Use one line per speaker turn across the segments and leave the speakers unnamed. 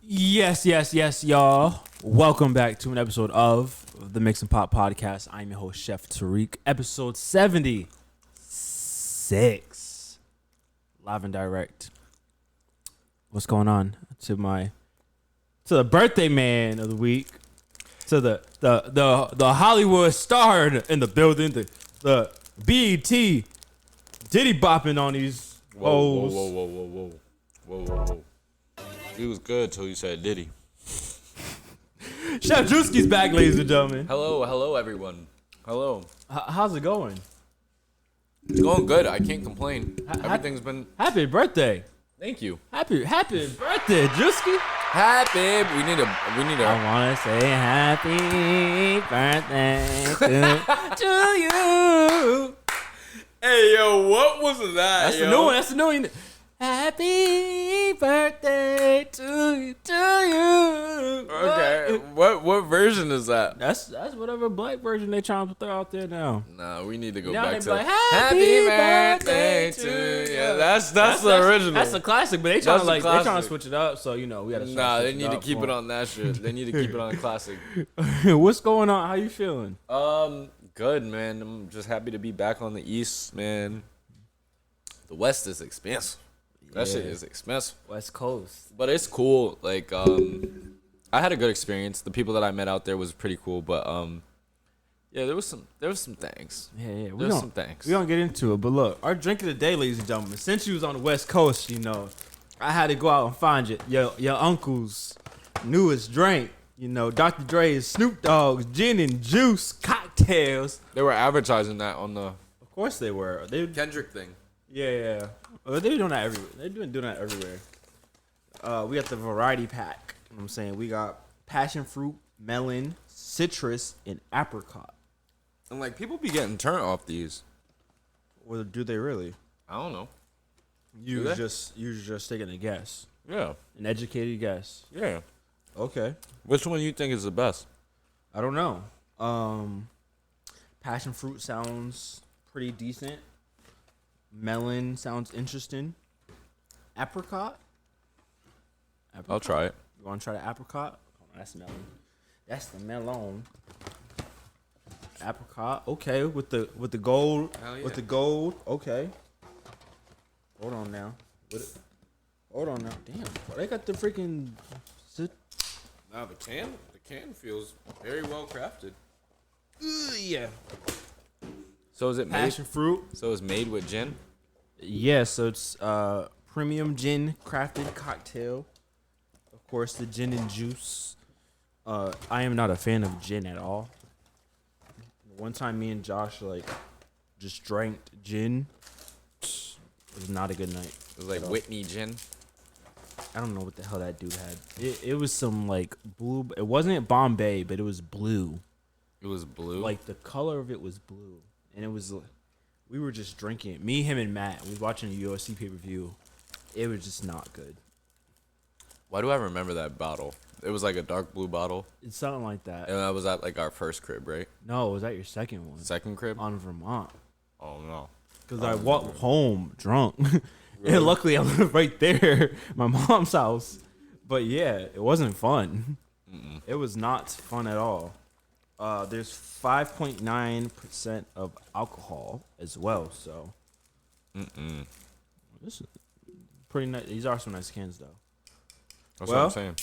Yes, y'all. Welcome back to an episode of the Mix and Pop Podcast. I'm your host, Chef Tarik. Episode 76. Live and direct. What's going on to the birthday man of the week, to the Hollywood star in the building, the BET Diddy bopping on these hoes.
Whoa. He was good till you said Diddy.
Chef Drewski's back, ladies and gentlemen.
Hello, everyone. Hello.
How's it going?
It's going good. I can't complain. Everything's been.
Happy birthday.
Thank you.
Happy birthday, Drewski.
Happy. We need a.
I wanna say happy birthday to you.
Hey yo, what was that?
That's the new one. That's the new one. Happy birthday to you.
Okay. What version is that?
That's whatever black version they trying to throw out there now.
Nah, we need to go
Now
back
they
to
be like, happy birthday to you.
Yeah, that's the original.
That's the classic, but they trying to switch it up. So we gotta.
Nah, they need to keep it on that shit. They need to keep it on classic.
What's going on? How you feeling?
Good, man. I'm just happy to be back on the East, man. The West is expensive. That shit is expensive.
West Coast.
But it's cool. Like, I had a good experience. The people that I met out there was pretty cool. But yeah, there was some things.
Yeah.
There was some things.
We gonna get into it. But look, our drink of the day, ladies and gentlemen. Since you was on the West Coast, I had to go out and find your uncle's newest drink. Dr. Dre's, Snoop Dogg's gin and juice cocktails.
They were advertising that on the
Of course they were.
Kendrick thing.
Yeah. Well, they're doing that everywhere. They're doing that everywhere. We got the variety pack. You know what I'm saying? We got passion fruit, melon, citrus, and apricot.
And like people be getting turned off these.
Or do they really?
I don't know.
You're just taking a guess.
Yeah.
An educated guess.
Yeah.
Okay.
Which one you think is the best?
I don't know. Passion fruit sounds pretty decent. Melon sounds interesting. Apricot?
I'll try it.
You want to try the apricot? Oh, that's melon. That's the melon. Apricot. Okay, with the gold.
Hell yeah.
With the gold. Okay. Hold on now. Damn. Well, they got the freaking.
Nah, the can feels very well crafted.
Yeah.
So is it
Passion fruit.
So it's made with gin?
Yeah, so it's premium gin crafted cocktail. Of course, the gin and juice. I am not a fan of gin at all. One time me and Josh just drank gin. It was not a good night.
It was like Whitney gin.
I don't know what the hell that dude had. It was some blue. It wasn't Bombay, but it was blue.
It was blue?
Like the color of it was blue. And it was, we were just drinking it. Me, him, and Matt. We was watching a UFC pay-per-view. It was just not good.
Why do I remember that bottle? It was like a dark blue bottle.
It's something like that.
And that was at like our first crib, right?
No, it was at your second one.
Second crib?
On Vermont.
Oh, no.
Because I walked home drunk. Really? And luckily I lived right there, my mom's house. But yeah, it wasn't fun. Mm-mm. It was not fun at all. There's 5.9% of alcohol as well, so. This is pretty nice. These are some nice cans, though.
That's what I'm saying.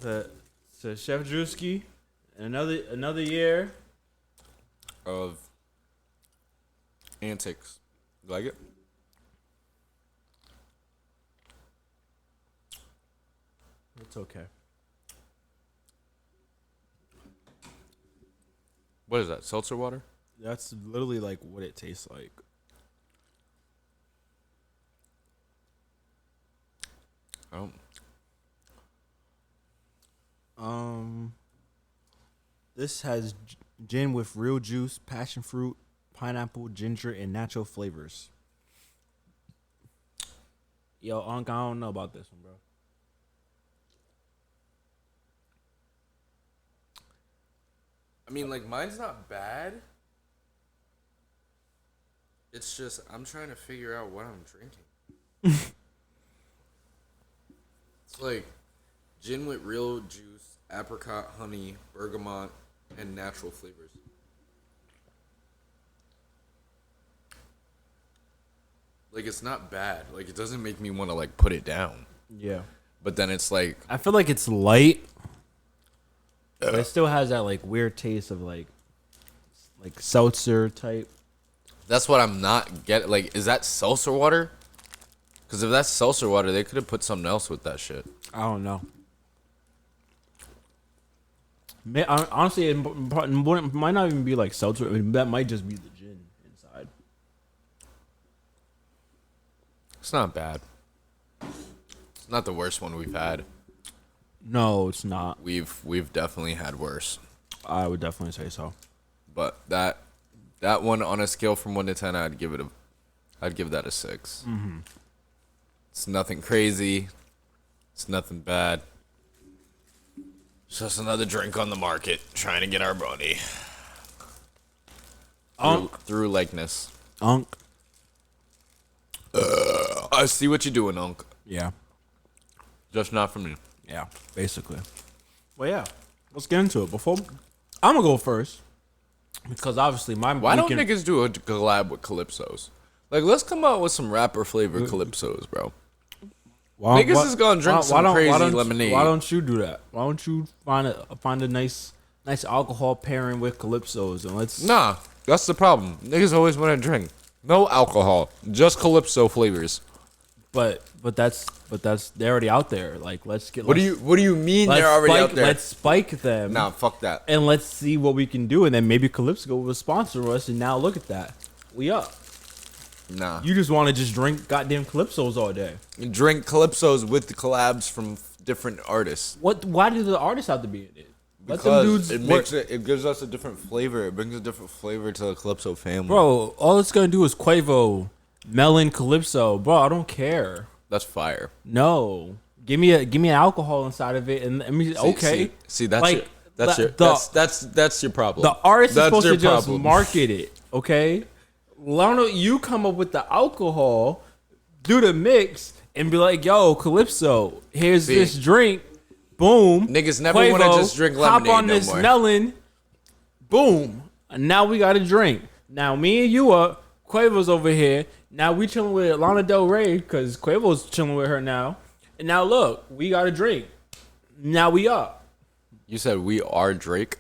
To Chef Drewski, another year
of antics. You like it?
It's okay.
What is that? Seltzer water?
That's literally like what it tastes like.
Oh.
This has gin with real juice, passion fruit, pineapple, ginger, and natural flavors. Yo, Unc, I don't know about this one, bro.
I mean, like, mine's not bad. It's just I'm trying to figure out what I'm drinking. It's like gin with real juice, apricot, honey, bergamot, and natural flavors. Like it's not bad. Like it doesn't make me want to like put it down.
Yeah.
But then it's like
I feel like it's light, but it still has that like weird taste of like seltzer type.
that's what I'm not getting. Like, is that seltzer water? Because if that's seltzer water, they could have put something else with that shit.
I don't know. Honestly, it might not even be like seltzer. I mean, that might just be the gin inside.
It's not bad. It's not the worst one we've had.
No, it's not.
We've definitely had worse.
I would definitely say so.
But that one on a scale from 1 to 10, I'd give that a 6.
Mm-hmm.
It's nothing crazy. It's nothing bad. It's just another drink on the market, trying to get our money. Through likeness.
Unk.
I see what you're doing, Unk.
Yeah.
Just not for me.
Yeah, basically. Well, yeah. Let's get into it. I'm going to go first. Because obviously
Why don't niggas do a collab with Calypsos? Like, let's come out with some rapper flavor Calypsos, bro. Niggas is gonna drink some crazy lemonade.
Why don't you do that? Why don't you find a nice alcohol pairing with Calypsos and let's...
Nah, that's the problem. Niggas always want to drink. No alcohol, just Calypso flavors.
But that's they're already out there. Like, let's get...
What do you mean they're already out there?
Let's spike them.
Nah, fuck that.
And let's see what we can do. And then maybe Calypso will sponsor us. And now look at that. We up.
Nah.
You just want to just drink goddamn Calypsos all day.
Drink Calypsos with the collabs from different artists.
Why do the artists have to be in it? Let
Because
them dudes
it gives us a different flavor. It brings a different flavor to the Calypso family.
Bro, all it's going to do is Quavo, Melon, Calypso. Bro, I don't care.
That's fire.
No. Give me an alcohol inside of it and I mean, okay.
See that's
like,
that's your problem.
The artist is
That's
supposed
your
to just
problem.
market it, okay? Why don't you come up with the alcohol, do the mix, and be like, yo, Calypso, here's this drink. Boom.
Niggas never want to just drink lemonade
hop on
no
this
more.
melon. Boom. And now we got a drink. Now me and you are Quavo's over here. Now we chilling with Lana Del Rey because Quavo's chilling with her now. And now look, we got a drink. Now we up.
You said we are Drake?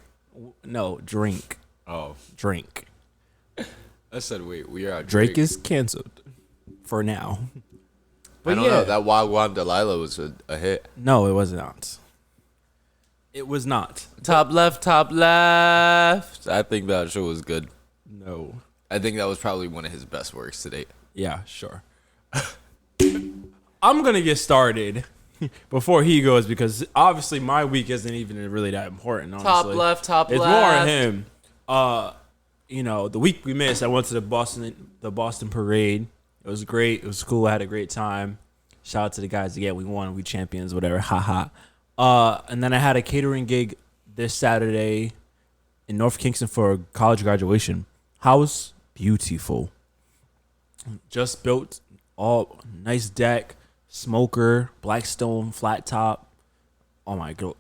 No, drink.
Oh.
Drink.
I said wait, we are
Drake is canceled for now. But
I don't know. That Wagwan Delilah was a hit.
No, it was not. It was not.
Top left, top left. I think that show was good.
No.
I think that was probably one of his best works to date.
Yeah, sure. I'm going to get started before he goes because obviously my week isn't even really that important, honestly.
Top left, top
it's
left.
It's more on him. You know, the week we missed, I went to the Boston parade. It was great. It was cool. I had a great time. Shout out to the guys again. We won. We champions, whatever. Ha ha. And then I had a catering gig this Saturday in North Kingston for a college graduation. House, beautiful. Just built, all nice deck, smoker, Blackstone, flat top. Oh my god.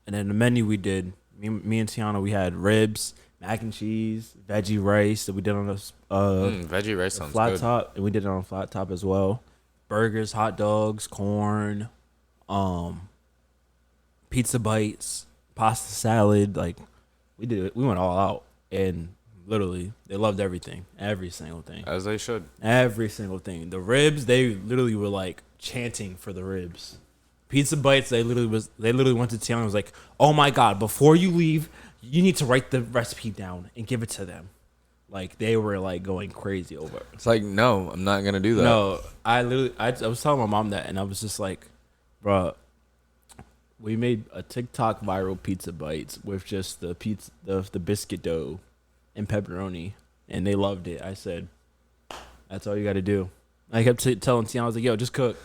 And then the menu we did, me and Tiana, we had ribs, mac and cheese, veggie rice that we did on a
veggie rice sounds
flat
good.
top, and we did it on a flat top as well. Burgers, hot dogs, corn, pizza bites, pasta salad. Like we went all out, and literally they loved everything, every single thing,
As they should.
every single thing. The ribs, they literally were like chanting for the ribs. Pizza bites, they literally went to town and was like, oh my god, before you leave, you need to write the recipe down and give it to them. Like they were like going crazy over it.
It's like, no, I'm not gonna do that.
No, I was telling my mom that, and I was just like, bro, we made a TikTok viral pizza bites with just the pizza, the biscuit dough and pepperoni, and they loved it. I said, that's all you got to do. I kept telling Tiana, I was like, yo, just cook.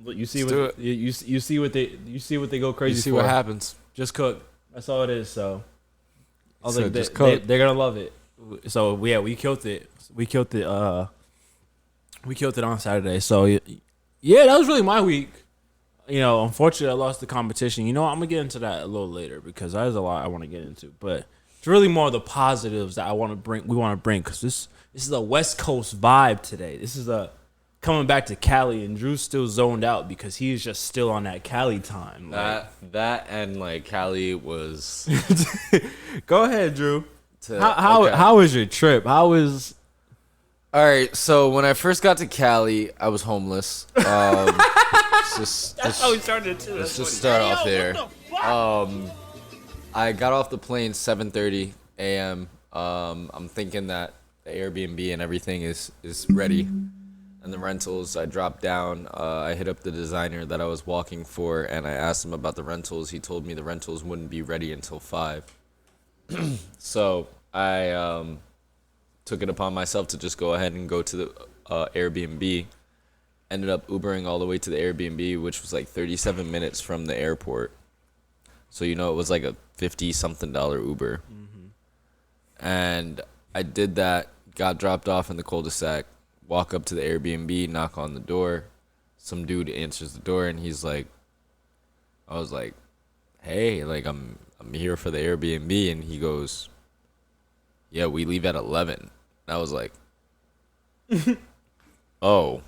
You see what you see what they go crazy.
You see
for.
what happens.
Just cook. That's all it is. So I was
So
like,
just cook.
they're gonna love it. So yeah, we killed it. We killed it. We killed it on Saturday. So yeah, that was really my week. Unfortunately, I lost the competition. I'm gonna get into that a little later because there's a lot I want to get into. But it's really more the positives that I want to bring. We want to bring because this is a West Coast vibe today. This is a coming back to Cali, and Drew's still zoned out because he's just still on that Cali time.
That and like Cali was.
Go ahead, Drew. How was your trip? How was?
All right, so when I first got to Cali, I was homeless. That's
how we started too.
Let's just start off there. I got off the plane 7:30 a.m. I'm thinking that the Airbnb and everything is ready, and the rentals. I dropped down. I hit up the designer that I was walking for, and I asked him about the rentals. He told me the rentals wouldn't be ready until 5. So I took it upon myself to just go ahead and go to the Airbnb. Ended up Ubering all the way to the Airbnb, which was like 37 minutes from the airport. So, it was like a $50-something Uber. Mm-hmm. And I did that, got dropped off in the cul-de-sac, walk up to the Airbnb, knock on the door. Some dude answers the door, and I was like, hey, like, I'm here for the Airbnb. And he goes, yeah, we leave at 11. And I was like, oh,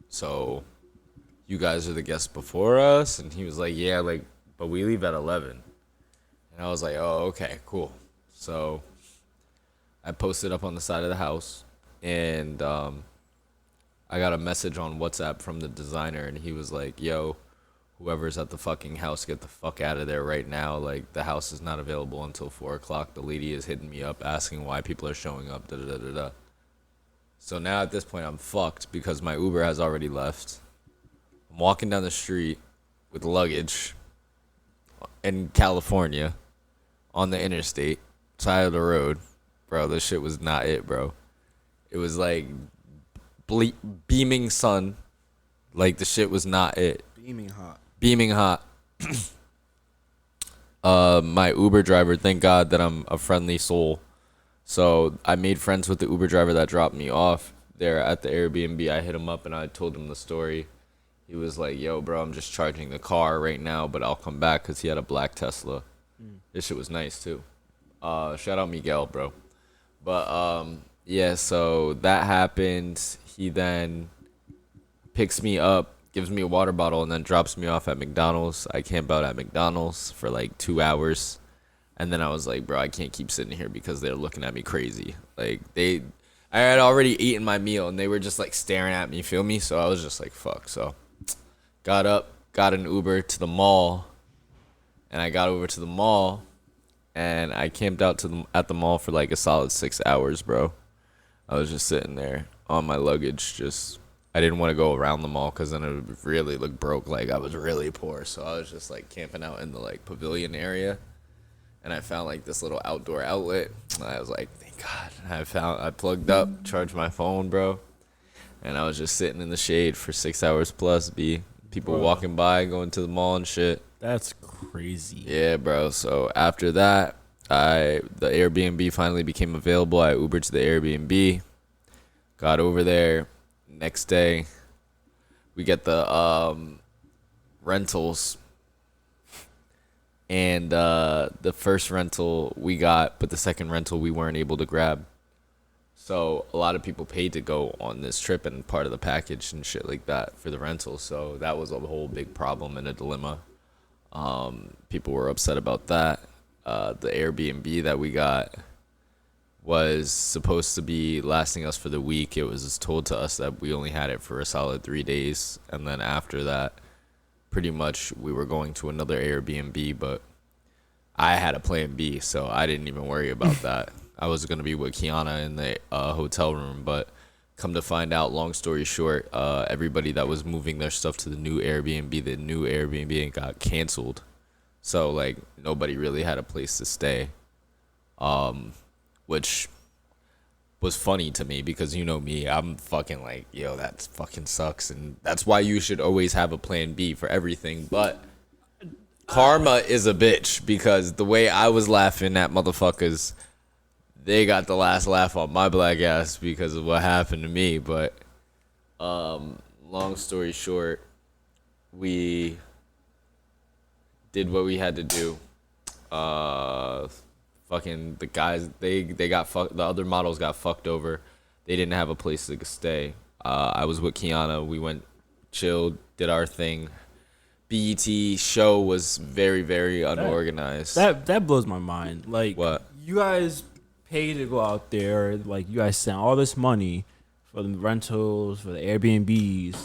so you guys are the guests before us? And he was like, yeah, like, but we leave at 11. And I was like, oh, okay, cool. So I posted up on the side of the house, and I got a message on WhatsApp from the designer, and he was like, yo, whoever's at the fucking house, get the fuck out of there right now. Like, the house is not available until 4 o'clock. The lady is hitting me up asking why people are showing up, da-da-da-da-da. So now at this point, I'm fucked because my Uber has already left. I'm walking down the street with luggage in California on the interstate, side of the road. Bro, this shit was not it, bro. It was like beaming sun. Like, the shit was not it. Beaming hot. My Uber driver, thank God that I'm a friendly soul. So I made friends with the Uber driver that dropped me off there at the Airbnb. I hit him up and I told him the story. He was like, yo, bro, I'm just charging the car right now, but I'll come back because he had a black Tesla. This shit was nice, too. Shout out Miguel, bro. But, yeah, so that happened. He then picks me up, gives me a water bottle, and then drops me off at McDonald's. I camped out at McDonald's for like 2 hours. And then I was like, bro, I can't keep sitting here because they're looking at me crazy. Like, I had already eaten my meal, and they were just like staring at me, feel me? So I was just like, fuck. So got up, got an Uber to the mall, and I got over to the mall, and I camped out at the mall for like a solid 6 hours, bro. I was just sitting there on my luggage, I didn't want to go around the mall because then it would really look broke, like I was really poor. So I was just like camping out in the like pavilion area. And I found like this little outdoor outlet. And I was like, thank God. I plugged up, charged my phone, bro. And I was just sitting in the shade for 6 hours plus, people walking by, going to the mall and shit.
That's crazy.
Yeah, bro. So after that, the Airbnb finally became available. I Ubered to the Airbnb, got over there. Next day, we get the rentals. And the first rental we got, but the second rental we weren't able to grab. So a lot of people paid to go on this trip and part of the package and shit like that for the rental. So that was a whole big problem and a dilemma. People were upset about that. The Airbnb that we got was supposed to be lasting us for the week. It was told to us that we only had it for a solid 3 days. And then after that, pretty much we were going to another Airbnb, but I had a plan B, so I didn't even worry about that. I was going to be with Kiana in the hotel room, but come to find out, long story short, everybody that was moving their stuff to the new Airbnb got canceled. So, like, nobody really had a place to stay, which was funny to me because, you know me, I'm fucking like, yo, that fucking sucks. And that's why you should always have a plan B for everything. But karma is a bitch because the way I was laughing at motherfuckers, they got the last laugh on my black ass because of what happened to me. But long story short, we did what we had to do. Fucking the guys, they got fucked. The other models got fucked over. They didn't have a place to stay. I was with Kiana. We went, chilled, did our thing. BET show was very, very unorganized.
That blows my mind. Like,
What?
You guys pay to go out there. Like, you guys spend all this money for the rentals, for the Airbnbs,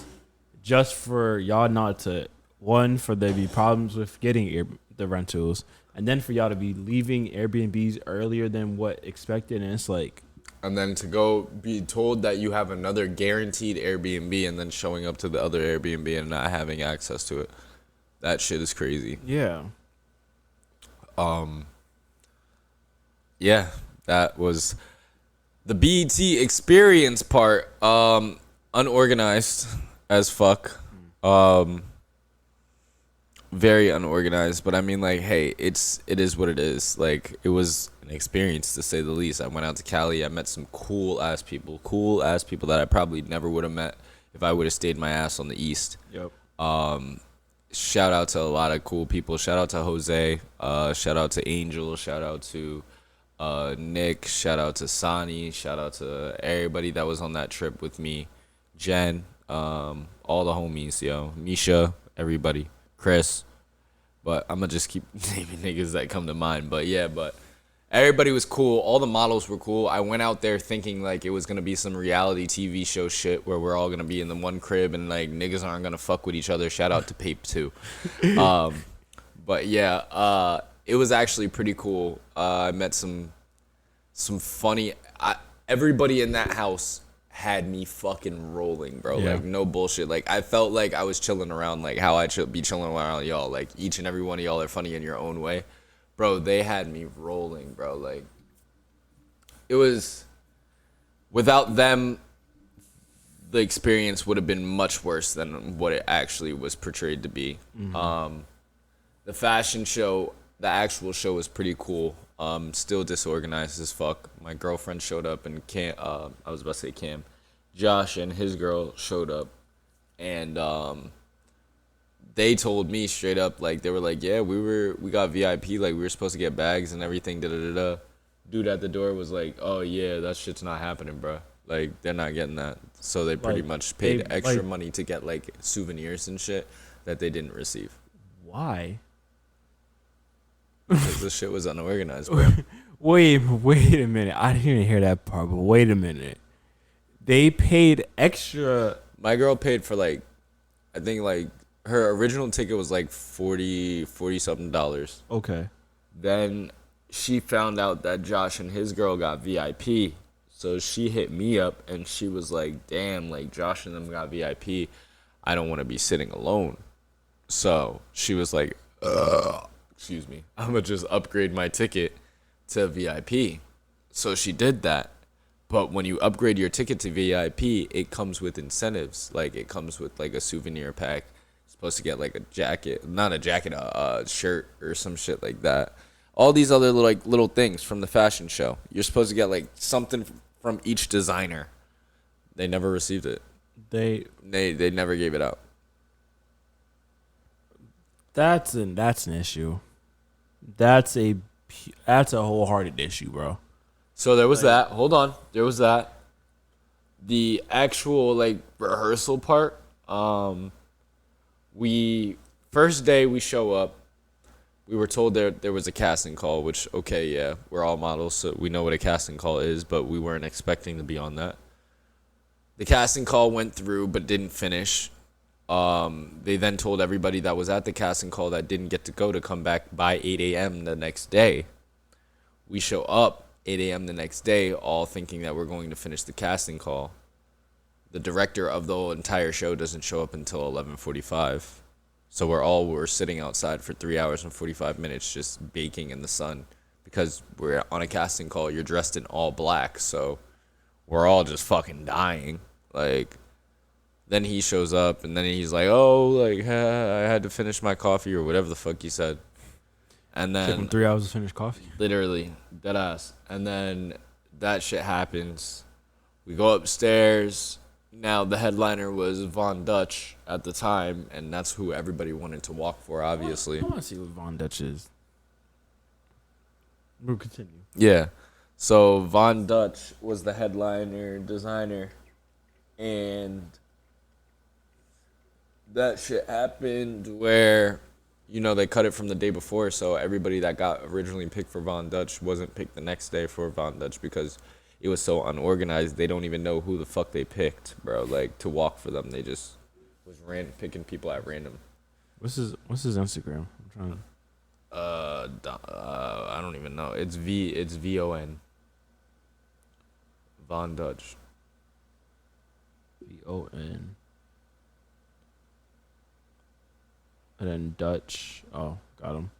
just for y'all not to, one, for there to be problems with getting the rentals, and then for y'all to be leaving Airbnbs earlier than what expected. And it's like,
And then to go be told that you have another guaranteed Airbnb and then showing up to the other Airbnb and not having access to it. That shit is crazy.
yeah.
Yeah, that was the BET experience part. Unorganized as fuck. Very unorganized, but I mean, like, hey, it is what it is. Like, it was an experience to say the least. I went out to Cali. I met some cool ass people that I probably never would have met if I would have stayed my ass on the East.
Yep.
Shout out to a lot of cool people. Shout out to Jose. Shout out to Angel. Shout out to Nick. Shout out to Sani. Shout out to everybody that was on that trip with me. Jen. All the homies, yo. Misha. Everybody. Chris. But I'm going to just keep naming niggas that come to mind. But yeah, everybody was cool. All the models were cool. I went out there thinking like it was going to be some reality TV show shit where we're all going to be in the one crib and like niggas aren't going to fuck with each other. Shout out to Pape too. But yeah, it was actually pretty cool. I met some funny, everybody in that house had me fucking rolling, bro.
Yeah.
Like, no bullshit. Like, I felt like I was chilling around like how I should be chilling around y'all. Like, each and every one of y'all are funny in your own way. Bro, they had me rolling, bro. Like, it was, without them, the experience would have been much worse than what it actually was portrayed to be. Mm-hmm. The fashion show, the actual show was pretty cool. Still disorganized as fuck. My girlfriend showed up and Josh and his girl showed up, and they told me straight up, like, they were like, yeah, we got VIP, like, we were supposed to get bags and everything, da-da-da-da. Dude at the door was like, oh, yeah, that shit's not happening, bro. Like, they're not getting that. So they pretty much paid extra money to get, like, souvenirs and shit that they didn't receive.
Why?
Because this shit was unorganized, bro.
Wait a minute. I didn't even hear that part, but wait a minute. They paid extra.
My girl paid for, like, I think, like, her original ticket was, like, $40-something.
Okay.
Then she found out that Josh and his girl got VIP. So she hit me up, and she was like, damn, like, Josh and them got VIP. I don't want to be sitting alone. So she was like, excuse me, I'm going to just upgrade my ticket to VIP. So she did that. But when you upgrade your ticket to VIP, it comes with incentives. Like, it comes with, like, a souvenir pack. You're supposed to get, like, a jacket. Not a jacket, a shirt or some shit like that. All these other, like, little things from the fashion show. You're supposed to get, like, something from each designer. They never received it. They never gave it out.
That's an issue. That's a wholehearted issue, bro.
So there was that. Hold on. There was that. The actual, like, rehearsal part. First day we show up, we were told there was a casting call, which, okay, yeah, we're all models, so we know what a casting call is, but we weren't expecting to be on that. The casting call went through but didn't finish. They then told everybody that was at the casting call that didn't get to go to come back by 8 a.m. the next day. We show up 8 a.m. the next day, all thinking that we're going to finish the casting call. The director of the whole entire show doesn't show up until 11:45. So we're sitting outside for 3 hours and 45 minutes just baking in the sun because we're on a casting call. You're dressed in all black, so we're all just fucking dying. Like, then he shows up, and then he's like, oh, like, I had to finish my coffee or whatever the fuck he said. And then
Took him 3 hours to finish coffee.
literally, dead ass. And then that shit happens. We go upstairs. Now the headliner was Von Dutch at the time, and that's who everybody wanted to walk for, obviously.
I want to see what Von Dutch is. We'll continue.
Yeah. So Von Dutch was the headliner designer, and that shit happened where, they cut it from the day before, so everybody that got originally picked for Von Dutch wasn't picked the next day for Von Dutch because it was so unorganized. They don't even know who the fuck they picked, bro. Like, to walk for them, they just was picking people at random.
What's his Instagram? I'm trying to.
I don't even know. It's VON. Von Dutch.
VON. And then Dutch. Oh, got him.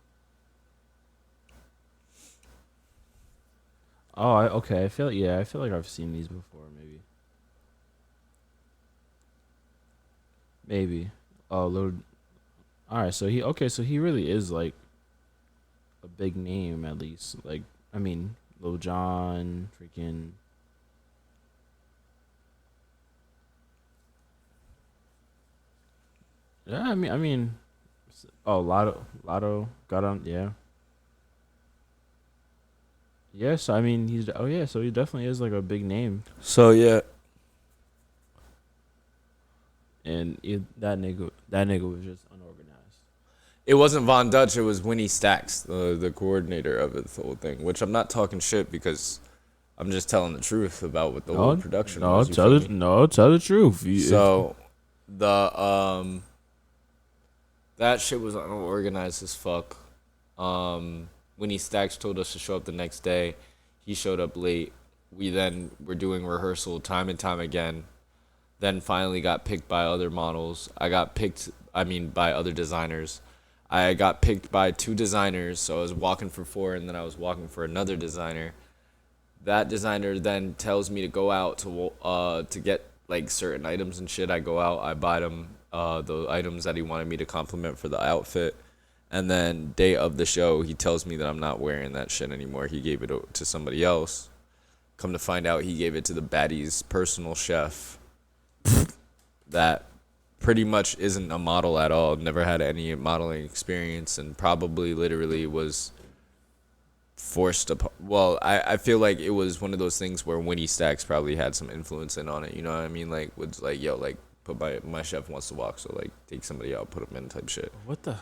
Oh, okay. I feel like I've seen these before. Maybe. Oh, little. All right. So he really is like a big name at least. Like, I mean, Lil Jon, freaking. Yeah, I mean. Oh, Lotto got on. Yeah. Yes, I mean so he definitely is like a big name.
So yeah.
And that nigga was just unorganized.
It wasn't Von Dutch, it was Winnie Stacks, the coordinator of it, the whole thing. Which I'm not talking shit because I'm just telling the truth about what the whole production was.
Tell the truth.
So that shit was unorganized as fuck. Winnie Stacks told us to show up the next day. He showed up late. We then were doing rehearsal time and time again. Then finally got picked by other models. By other designers. I got picked by 2 designers, so I was walking for 4, and then I was walking for another designer. That designer then tells me to go out to get like certain items and shit. I go out, I buy them the items that he wanted me to compliment for the outfit. And then day of the show, he tells me that I'm not wearing that shit anymore. He gave it to somebody else. Come to find out, he gave it to the baddie's personal chef. That pretty much isn't a model at all. Never had any modeling experience, and probably literally was forced upon. Well, I feel like it was one of those things where Winnie Stacks probably had some influence on it. You know what I mean? Like, was like, yo, like, but my chef wants to walk, so like take somebody out, put them in type shit.
What the?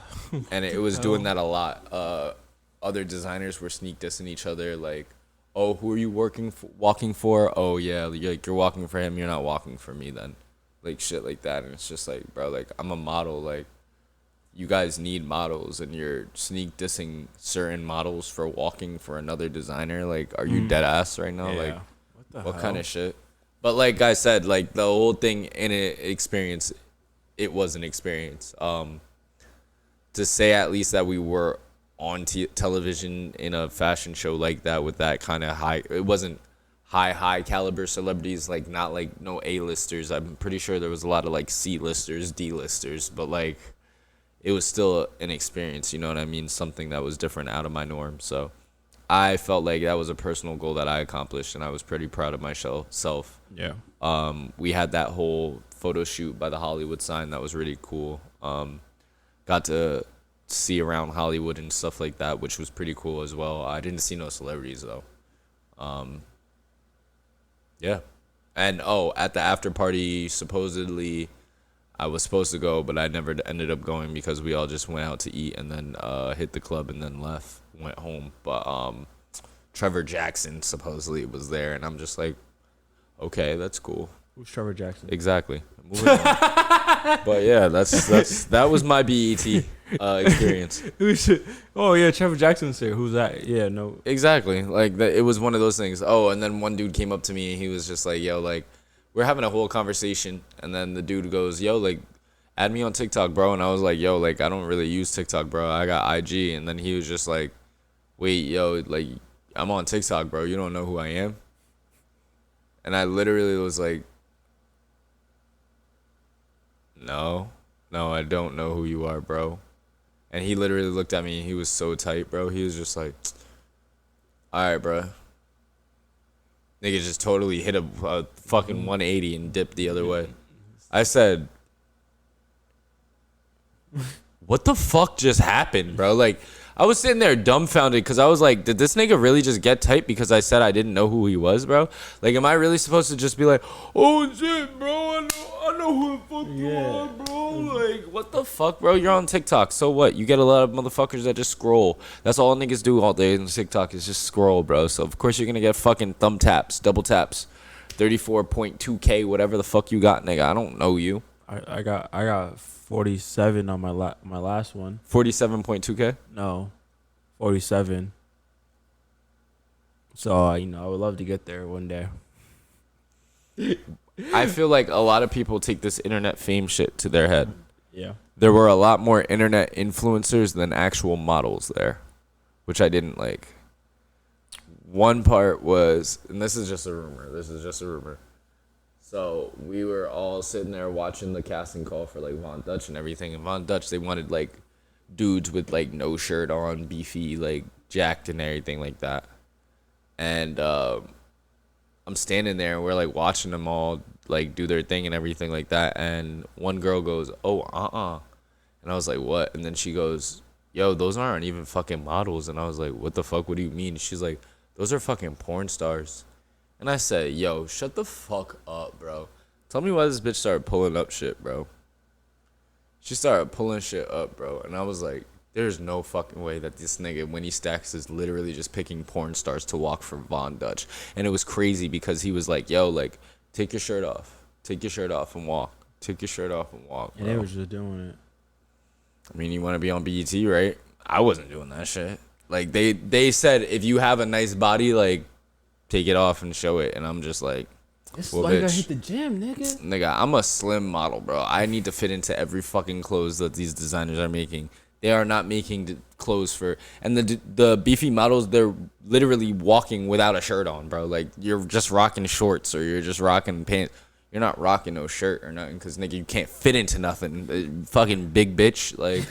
And it was doing that a lot. Other designers were sneak dissing each other, like, oh, who are you walking for? Oh yeah, you're walking for him. You're not walking for me then, like shit like that. And it's just like, bro, like I'm a model. Like, you guys need models, and you're sneak dissing certain models for walking for another designer. Like, are you dead ass right now?
Yeah.
Like, what kind of shit? But like I said, like the whole thing in an experience, it was an experience. To say at least that we were on television in a fashion show like that with that kind of high, it wasn't high caliber celebrities, like not like no A-listers. I'm pretty sure there was a lot of like C-listers, D-listers, but like it was still an experience, you know what I mean? Something that was different out of my norm. So I felt like that was a personal goal that I accomplished, and I was pretty proud of myself.
Yeah.
We had that whole photo shoot by the Hollywood sign that was really cool. Got to see around Hollywood and stuff like that, which was pretty cool as well. I didn't see no celebrities though. Yeah. And at the after party, supposedly I was supposed to go, but I never ended up going because we all just went out to eat and then hit the club and then went home. But Trevor Jackson supposedly was there, and I'm just like, okay, that's cool.
Who's Trevor Jackson?
Exactly. Moving on. But yeah, that was my BET experience.
Oh yeah, Trevor Jackson's here. Who's that? Yeah, no.
Exactly. Like it was one of those things. Oh, and then one dude came up to me and he was just like, yo, like, we're having a whole conversation, and then the dude goes, yo, like, add me on TikTok, bro. And I was like, yo, like, I don't really use TikTok, bro. I got IG. And then he was just like, wait, yo, like, I'm on TikTok, bro. You don't know who I am? And I literally was like, no, I don't know who you are, bro. And he literally looked at me. He was so tight, bro. He was just like, all right, bro. Nigga just totally hit a fucking 180 and dipped the other way. I said, what the fuck just happened, bro? Like, I was sitting there dumbfounded because I was like, did this nigga really just get tight because I said I didn't know who he was, bro? Like, am I really supposed to just be like, oh shit, bro, I know who the fuck you are, bro? Like, what the fuck, bro? You're on TikTok, so what? You get a lot of motherfuckers that just scroll. That's all niggas do all day on TikTok is just scroll, bro. So of course you're gonna get fucking thumb taps, double taps, 34.2K, whatever the fuck you got, nigga. I don't know you.
I got 47 on my last one.
47.2K.
No, 47. So I would love to get there one day.
I feel like a lot of people take this internet fame shit to their head.
Yeah.
There were a lot more internet influencers than actual models there, which I didn't like. One part was, and this is just a rumor. So we were all sitting there watching the casting call for like Von Dutch and everything. And Von Dutch, they wanted like dudes with like no shirt on, beefy, like jacked and everything like that. And I'm standing there and we're like watching them all like do their thing and everything like that. And one girl goes, oh, and I was like, what? And then she goes, yo, those aren't even fucking models. And I was like, what the fuck? What do you mean? She's like, those are fucking porn stars. And I said, yo, shut the fuck up, bro. Tell me why this bitch started pulling up shit, bro. She started pulling shit up, bro. And I was like, there's no fucking way that this nigga, when he stacks, is literally just picking porn stars to walk for Von Dutch. And it was crazy because he was like, yo, like, take your shirt off. Take your shirt off and walk. Take your shirt off and walk, bro.
And they was just doing it.
I mean, you want to be on BET, right? I wasn't doing that shit. Like, they said, if you have a nice body, like, take it off and show it. And I'm just like,
It's
well,
like I
bitch.
hit the gym, nigga.
Nigga, I'm a slim model, bro. I need to fit into every fucking clothes that these designers are making. They are not making clothes for... And the beefy models, they're literally walking without a shirt on, bro. Like, you're just rocking shorts or you're just rocking pants. You're not rocking no shirt or nothing because, nigga, you can't fit into nothing. Fucking big bitch. Like...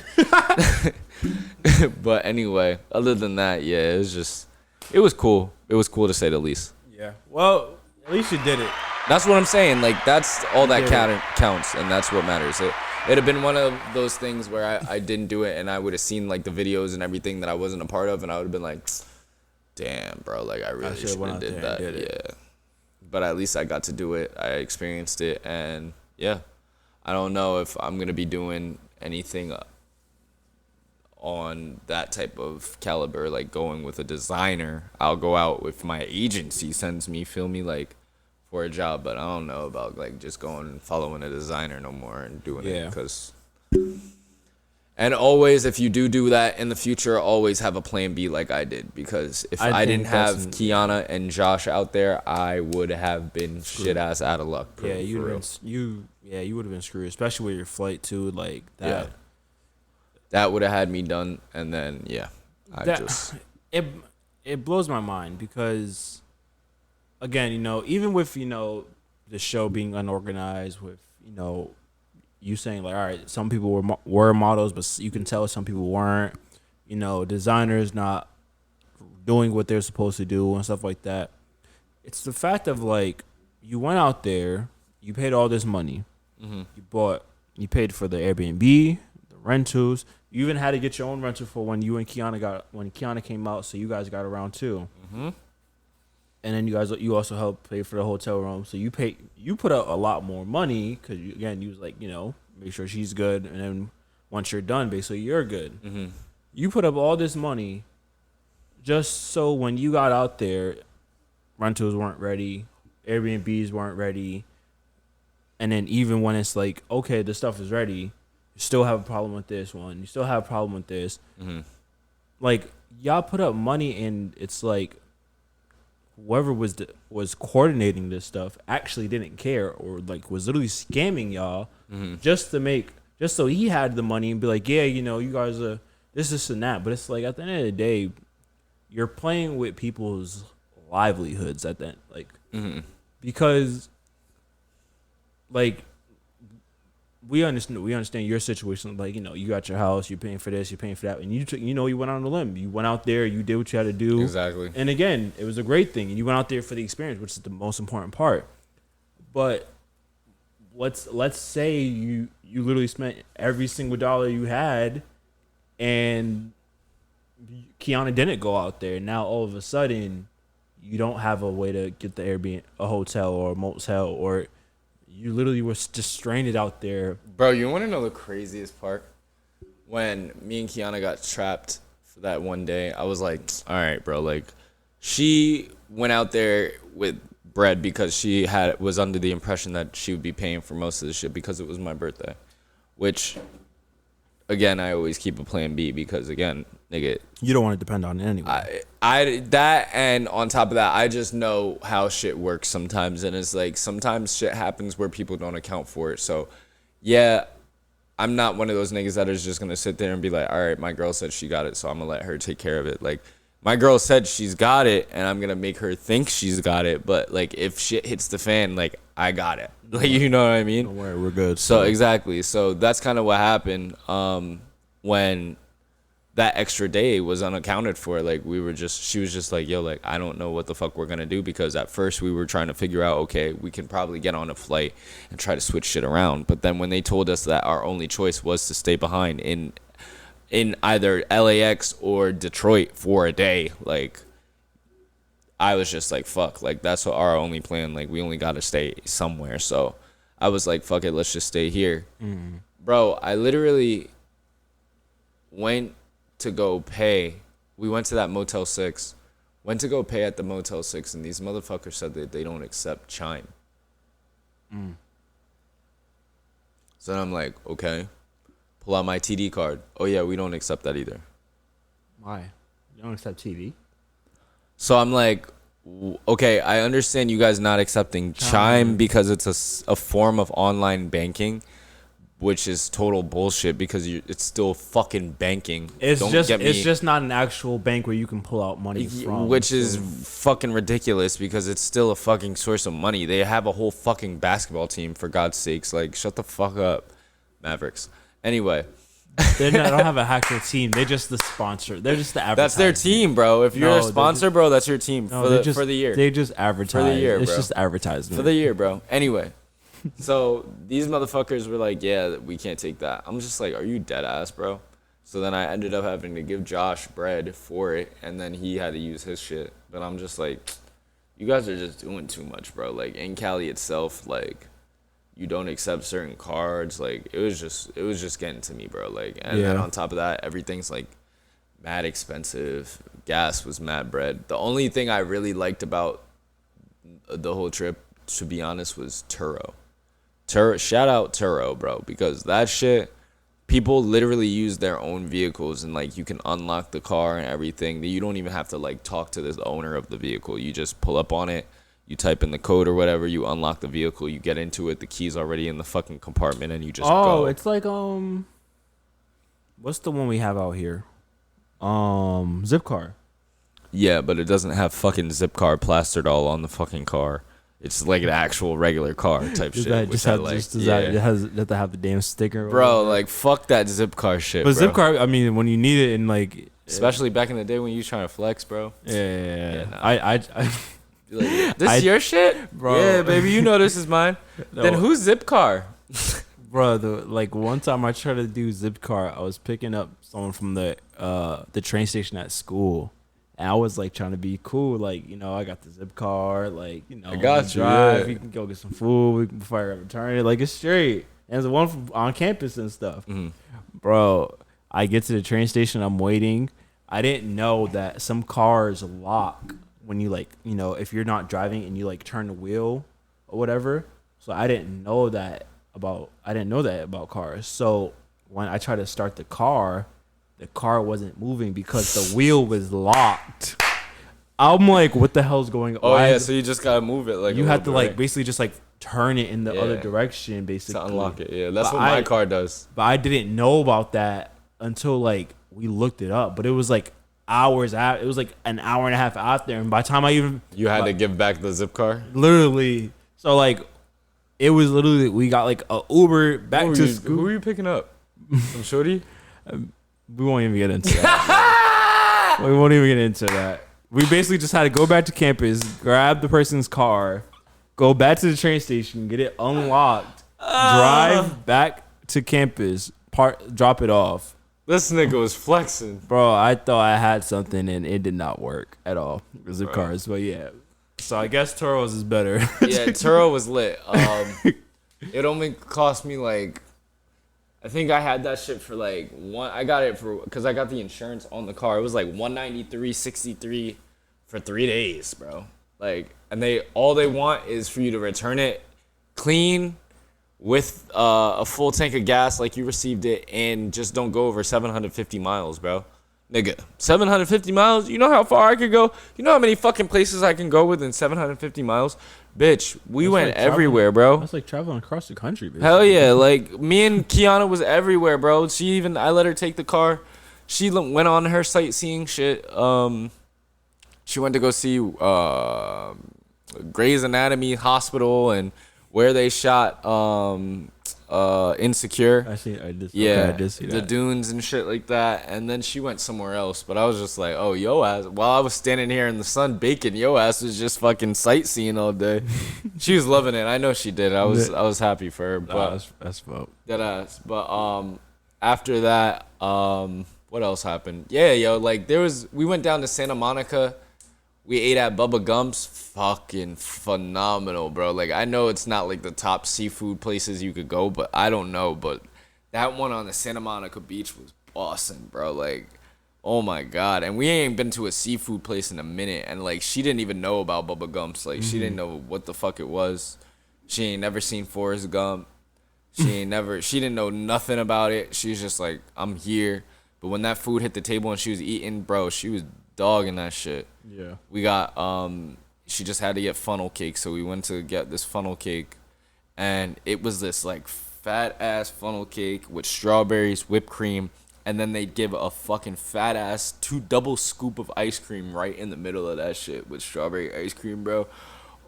But anyway, other than that, yeah, it was just... It was cool. It was cool to say the least.
Yeah. Well, at least you did it.
That's what I'm saying. Like, that's all that counts, and that's what matters. It'd have been one of those things where I didn't do it, and I would have seen, like, the videos and everything that I wasn't a part of, and I would have been like, damn, bro, like, I really should have did that. Yeah. But at least I got to do it. I experienced it, and, yeah. I don't know if I'm going to be doing anything on that type of caliber, like going with a designer. I'll go out if my agency sends me, feel me, like, for a job, but I don't know about like just going and following a designer no more and doing it because. And always, if you do that in the future, always have a plan B like I did, because if I didn't have Kiana and Josh out there, I would have been shit ass out of luck.
Yeah, you would have been screwed, especially with your flight too, like that.
Yeah. That would have had me done, and then
it blows my mind because, again, even with the show being unorganized, with you saying like, all right, some people were models, but you can tell some people weren't. Designers not doing what they're supposed to do and stuff like that. It's the fact of like, you went out there, you paid all this money, you paid for the Airbnb, the rentals. You even had to get your own rental for when Kiana came out, so you guys got around too. Mm-hmm. And then you also helped pay for the hotel room, so you put out a lot more money because you was like, make sure she's good, and then once you're done, basically you're good. Mm-hmm. You put up all this money just so when you got out there, rentals weren't ready, Airbnbs weren't ready, and then even when it's like, okay, the stuff is ready, you still have a problem with this one, you still have a problem with this. Mm-hmm. Like, y'all put up money, and it's like whoever was coordinating this stuff actually didn't care, or like was literally scamming y'all just so he had the money and be like, yeah, you guys are this and that. But it's like, at the end of the day, you're playing with people's livelihoods at that, like, because like we understand your situation. Like, you got your house, you're paying for this, you're paying for that, and you went on a limb. You went out there, you did what you had to do.
Exactly.
And again, it was a great thing, and you went out there for the experience, which is the most important part. But let's say you literally spent every single dollar you had, and Kiana didn't go out there. Now all of a sudden, you don't have a way to get the Airbnb, a hotel or a motel, or you literally were just stranded out there.
Bro, you want to know the craziest part? When me and Kiana got trapped for that one day, I was like, all right, bro. Like, she went out there with bread because she was under the impression that she would be paying for most of the shit because it was my birthday. Which, again, I always keep a plan B because, again, nigga,
you don't want to depend on it anyway.
That, and on top of that, I just know how shit works sometimes, and it's like sometimes shit happens where people don't account for it. So, yeah, I'm not one of those niggas that is just gonna sit there and be like, all right, my girl said she got it, so I'm gonna let her take care of it. Like, my girl said she's got it, and I'm gonna make her think she's got it. But like, if shit hits the fan, like, I got it. Like, you know what I mean?
Don't worry, we're good.
So exactly. So that's kind of what happened when that extra day was unaccounted for. Like, she was just like, yo, like, I don't know what the fuck we're gonna do, because at first we were trying to figure out, okay, we can probably get on a flight and try to switch shit around. But then when they told us that our only choice was to stay behind in either LAX or Detroit for a day, like, I was just like, fuck, like, that's our only plan. Like, we only gotta stay somewhere. So I was like, fuck it, let's just stay here. Bro, I literally went to go pay. We went to that Motel 6. Went to go pay at the Motel 6, and these motherfuckers said that they don't accept Chime. So then I'm like, okay. Pull out my TD card. Oh, yeah, we don't accept that either.
Why? You don't accept TV?
So I'm like, okay, I understand you guys not accepting Chime because it's a form of online banking, which is total bullshit because it's still fucking banking.
It's just not an actual bank where you can pull out money from.
Which is fucking ridiculous because it's still a fucking source of money. They have a whole fucking basketball team, for God's sakes. Like, shut the fuck up, Mavericks. Anyway.
They don't have a actual team. They're just the sponsor. They're just the advertiser.
That's their team, bro. If you're a sponsor, bro, that's your team for the year.
They just advertise.
For the year,
it's
bro.
just advertisement.
For the year, bro. Anyway. So these motherfuckers were like, yeah, we can't take that. I'm just like, are you dead ass, bro? So then I ended up having to give Josh bread for it, and then he had to use his shit. But I'm just like, you guys are just doing too much, bro. Like, in Cali itself, like, you don't accept certain cards. Like, it was just getting to me, bro. Like, and then on top of that, everything's like mad expensive. Gas was mad bread. The only thing I really liked about the whole trip, to be honest, was Turo. Shout out Turo, bro, because that shit, people literally use their own vehicles, and like, you can unlock the car and everything. You don't even have to like talk to the owner of the vehicle. You just pull up on it, you type in the code or whatever, you unlock the vehicle, you get into it, the key's already in the fucking compartment, and you just go.
Oh, it's like what's the one we have out here? Zipcar.
Yeah, but it doesn't have fucking Zipcar plastered all on the fucking car. It's like an actual regular car type shit. It has
to have the damn sticker.
Bro, like, fuck that Zipcar shit,
but
bro.
Zipcar, I mean, when you need it, and like,
especially back in the day when you was trying to flex, bro.
Yeah.
Nah.
I
like, this is your shit,
bro.
Yeah, baby, you know this is mine. No. Then who's Zipcar?
Bro, like, one time I tried to do Zipcar, I was picking up someone from the train station at school. And I was like trying to be cool, like, I got the Zipcar, like,
I got you.
Drive, you can go get some food before I return it, like, it's straight. And there's one on campus and stuff. Bro, I get to the train station, I'm waiting. I didn't know that some cars lock when you, like, if you're not driving and you like turn the wheel or whatever. So I didn't know that about cars. So when I tried to start the car wasn't moving because the wheel was locked. I'm like, what the hell's going on?
Oh, yeah, so you just gotta move it. Like,
you have to, like, basically just, like, turn it in the other direction, basically.
To unlock it, yeah. That's what my car does.
But I didn't know about that until, like, we looked it up. But it was, like, hours out. It was, like, an hour and a half out there. And by the time
You had to give back the Zipcar?
Literally. So, like, it was literally we got like a Uber back to school.
Who were you picking up? Some shorty?
We won't even get into that. We won't even get into that. We basically just had to go back to campus, grab the person's car, go back to the train station, get it unlocked, drive back to campus, drop it off.
This nigga was flexing.
Bro, I thought I had something and it did not work at all because of cars. But yeah. So I guess Turo's is better.
Yeah, Turo was lit. It only cost me like, I think I had that shit for like I got it for, because I got the insurance on the car. It was like $193.63 for 3 days, bro. Like, and all they want is for you to return it clean with a full tank of gas like you received it, and just don't go over 750 miles, bro. Nigga, 750 miles? You know how far I could go? You know how many fucking places I can go within 750 miles? Bitch, we went like everywhere, bro.
That's like traveling across the country, basically.
Hell yeah. Like, me and Kiana was everywhere, bro. I let her take the car. She went on her sightseeing shit. She went to go see Grey's Anatomy Hospital and where they shot Insecure.
I did see that.
The dunes and shit like that. And then she went somewhere else. But I was just like, oh, yo ass. While I was standing here in the sun baking, yo ass was just fucking sightseeing all day. She was loving it. I know she did. I was happy for her. But
that's dope.
That ass. But after that, what else happened? Yeah, yo, like we went down to Santa Monica. We ate at Bubba Gump's. Fucking phenomenal, bro. Like, I know it's not like the top seafood places you could go, but I don't know. But that one on the Santa Monica beach was awesome, bro. Like, oh my God. And we ain't been to a seafood place in a minute. And like, she didn't even know about Bubba Gump's. Like, she didn't know what the fuck it was. She ain't never seen Forrest Gump. She didn't know nothing about it. She was just like, I'm here. But when that food hit the table and she was eating, bro, she was dogging that shit.
Yeah.
We got she just had to get funnel cake, so we went to get this funnel cake, and it was this like fat ass funnel cake with strawberries, whipped cream, and then they'd give a fucking fat ass 2 double scoop of ice cream right in the middle of that shit with strawberry ice cream, bro.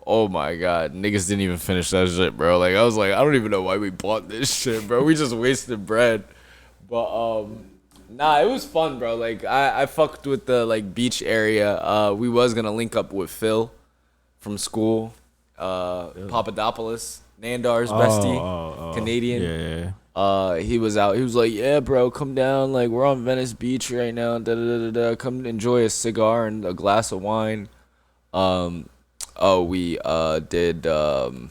Oh my God, niggas didn't even finish that shit, bro. Like, I was like, I don't even know why we bought this shit, bro. We just wasted bread. But nah, it was fun, bro. Like, I fucked with the like beach area. We was gonna link up with Phil from school, Papadopoulos, Nandar's bestie, Canadian.
Yeah.
He was out. He was like, yeah, bro, come down. Like, we're on Venice Beach right now. Come enjoy a cigar and a glass of wine. We did the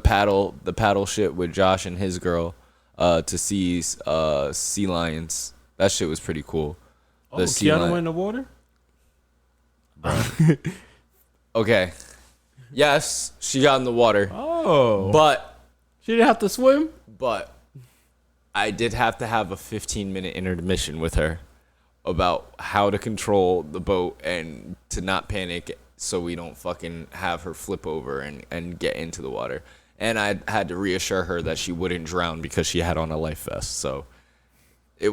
paddle shit with Josh and his girl to see sea lions. That shit was pretty cool.
Kiana went in the water?
Okay. Yes, she got in the water.
Oh.
But
she didn't have to swim?
But I did have to have a 15-minute intermission with her about how to control the boat and to not panic so we don't fucking have her flip over and get into the water. And I had to reassure her that she wouldn't drown because she had on a life vest. So it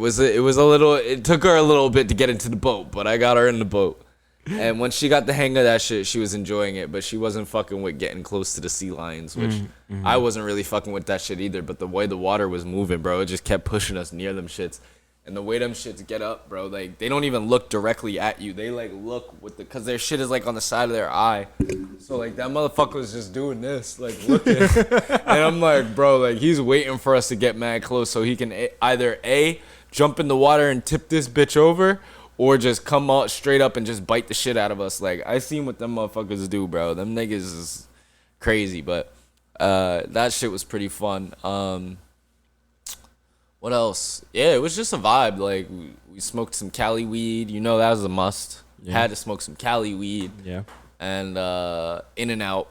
took her a little bit to get into the boat, but I got her in the boat. And when she got the hang of that shit, she was enjoying it, but she wasn't fucking with getting close to the sea lions, which I wasn't really fucking with that shit either. But the way the water was moving, bro, it just kept pushing us near them shits. And the way them shits get up, bro, like, they don't even look directly at you. They, like, look because their shit is, like, on the side of their eye. So, like, that motherfucker was just doing this, like, looking. And I'm like, bro, like, he's waiting for us to get mad close so he can either, A, jump in the water and tip this bitch over, or just come out straight up and just bite the shit out of us. Like, I seen what them motherfuckers do, bro. Them niggas is crazy, but that shit was pretty fun. What else? Yeah, it was just a vibe. Like, we smoked some Cali weed. You know, that was a must. Yeah. Had to smoke some Cali weed.
Yeah.
And In-N-Out.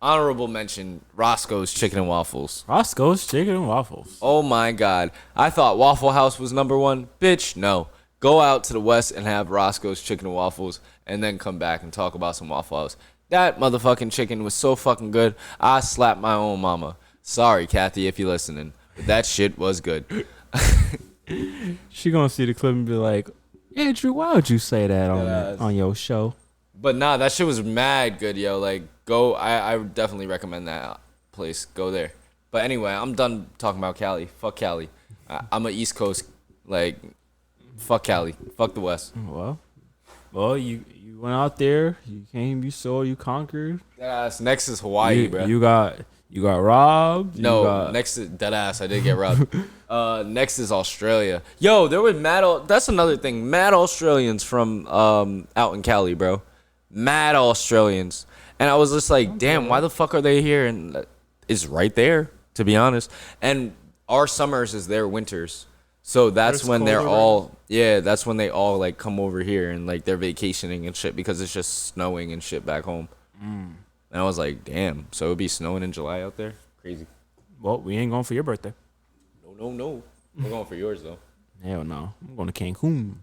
Honorable mention, Roscoe's Chicken and Waffles.
Roscoe's Chicken and Waffles.
Oh my God. I thought Waffle House was number one. Bitch, no. Go out to the west and have Roscoe's Chicken and Waffles and then come back and talk about some Waffle House. That motherfucking chicken was so fucking good. I slapped my own mama. Sorry, Kathy, if you're listening. But that shit was good.
She gonna see the clip and be like, Andrew, why would you say that on your show?
But nah, that shit was mad good, yo. Like, go. I would definitely recommend that place. Go there. But anyway, I'm done talking about Cali. Fuck Cali. I'm a East Coast. Like, fuck Cali. Fuck the West.
Well, you went out there. You came. You saw. You conquered.
Next is Hawaii, bro.
You got robbed.
Next is deadass. I did get robbed. Next is Australia. Yo, there were that's another thing. Mad Australians from out in Cali, bro. Mad Australians. And I was just like, damn, why the fuck are they here? And it's right there, to be honest. And our summers is their winters. So that's when they're all, that's when they all like come over here and like they're vacationing and shit because it's just snowing and shit back home. And I was like, damn, so it'd be snowing in July out there? Crazy.
Well, we ain't going for your birthday.
No. We're going for yours though.
Hell no. I'm going to Cancun.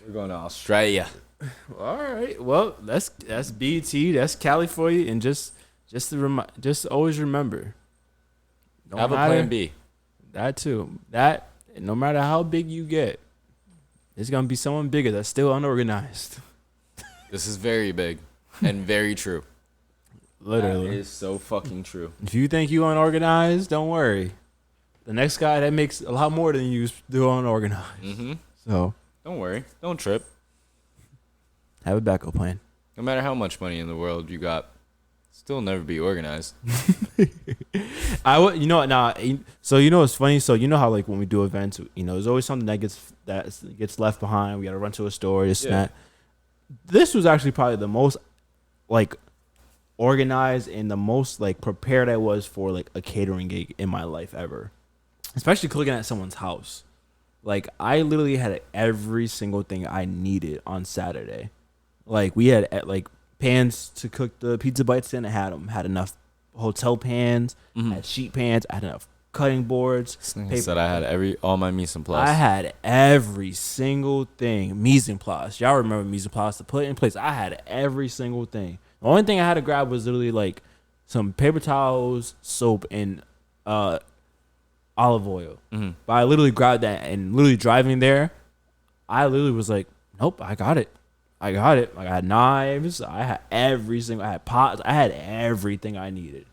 We're going to Australia.
All right. Well, that's BT. That's Cali for you. And just always remember.
Have a plan B.
That too. That, no matter how big you get, there's going to be someone bigger that's still unorganized.
This is very big and very true.
Literally.
That is so fucking true.
If you think you unorganized, don't worry. The next guy that makes a lot more than you is still unorganized.
Mm-hmm.
So
don't worry. Don't trip.
Have a backup plan.
No matter how much money in the world you got, still never be organized.
So you know what's funny? So you know how like when we do events, there's always something that gets left behind. We got to run to a store, this and that. This was actually probably the most like organized and the most like prepared I was for like a catering gig in my life ever. Especially looking at someone's house. Like I literally had every single thing I needed on Saturday. Like we had like pans to cook the pizza bites in. I had them. Had enough hotel pans. Had sheet pans. I had enough cutting boards.
Said I had all my mise en place.
I had every single thing. Mise en place. Y'all remember mise en place to put in place. I had every single thing. The only thing I had to grab was literally like some paper towels, soap, and olive oil. But I literally grabbed that and literally driving there, I literally was like, nope, I got it. Like I had knives. I had pots. I had everything I needed.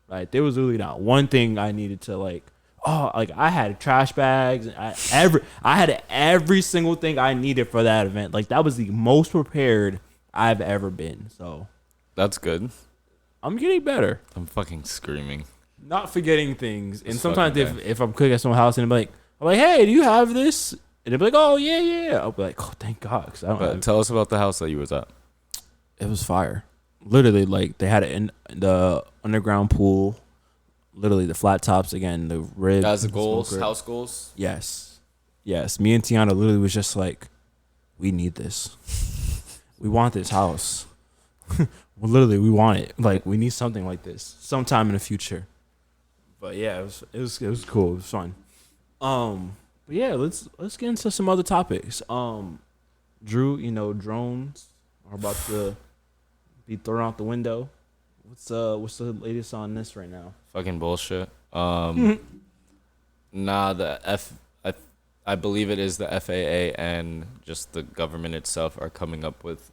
Like there was literally not one thing I needed to like. Oh, like I had trash bags. And I had every single thing I needed for that event. Like that was the most prepared I've ever been. So
that's good.
I'm getting better.
I'm fucking screaming.
Not forgetting things. And sometimes if I'm cooking at someone's house and I'm like, hey, do you have this? And they'll be like, oh, yeah. I'll be like, oh, thank God. 'Cause I don't have
tell us about the house that you was at.
It was fire. Literally, like, they had it in the underground pool. Literally, the flat tops, again, the rib.
That's the goals, house goals?
Yes. Me and Tiana literally was just like, we need this. We want this house. Well, literally, we want it. Like, we need something like this sometime in the future. But yeah, it was cool. It was fun. But yeah, let's get into some other topics. Drew, drones are about to be thrown out the window. What's the latest on this right now?
Fucking bullshit. I believe it is the FAA and just the government itself are coming up with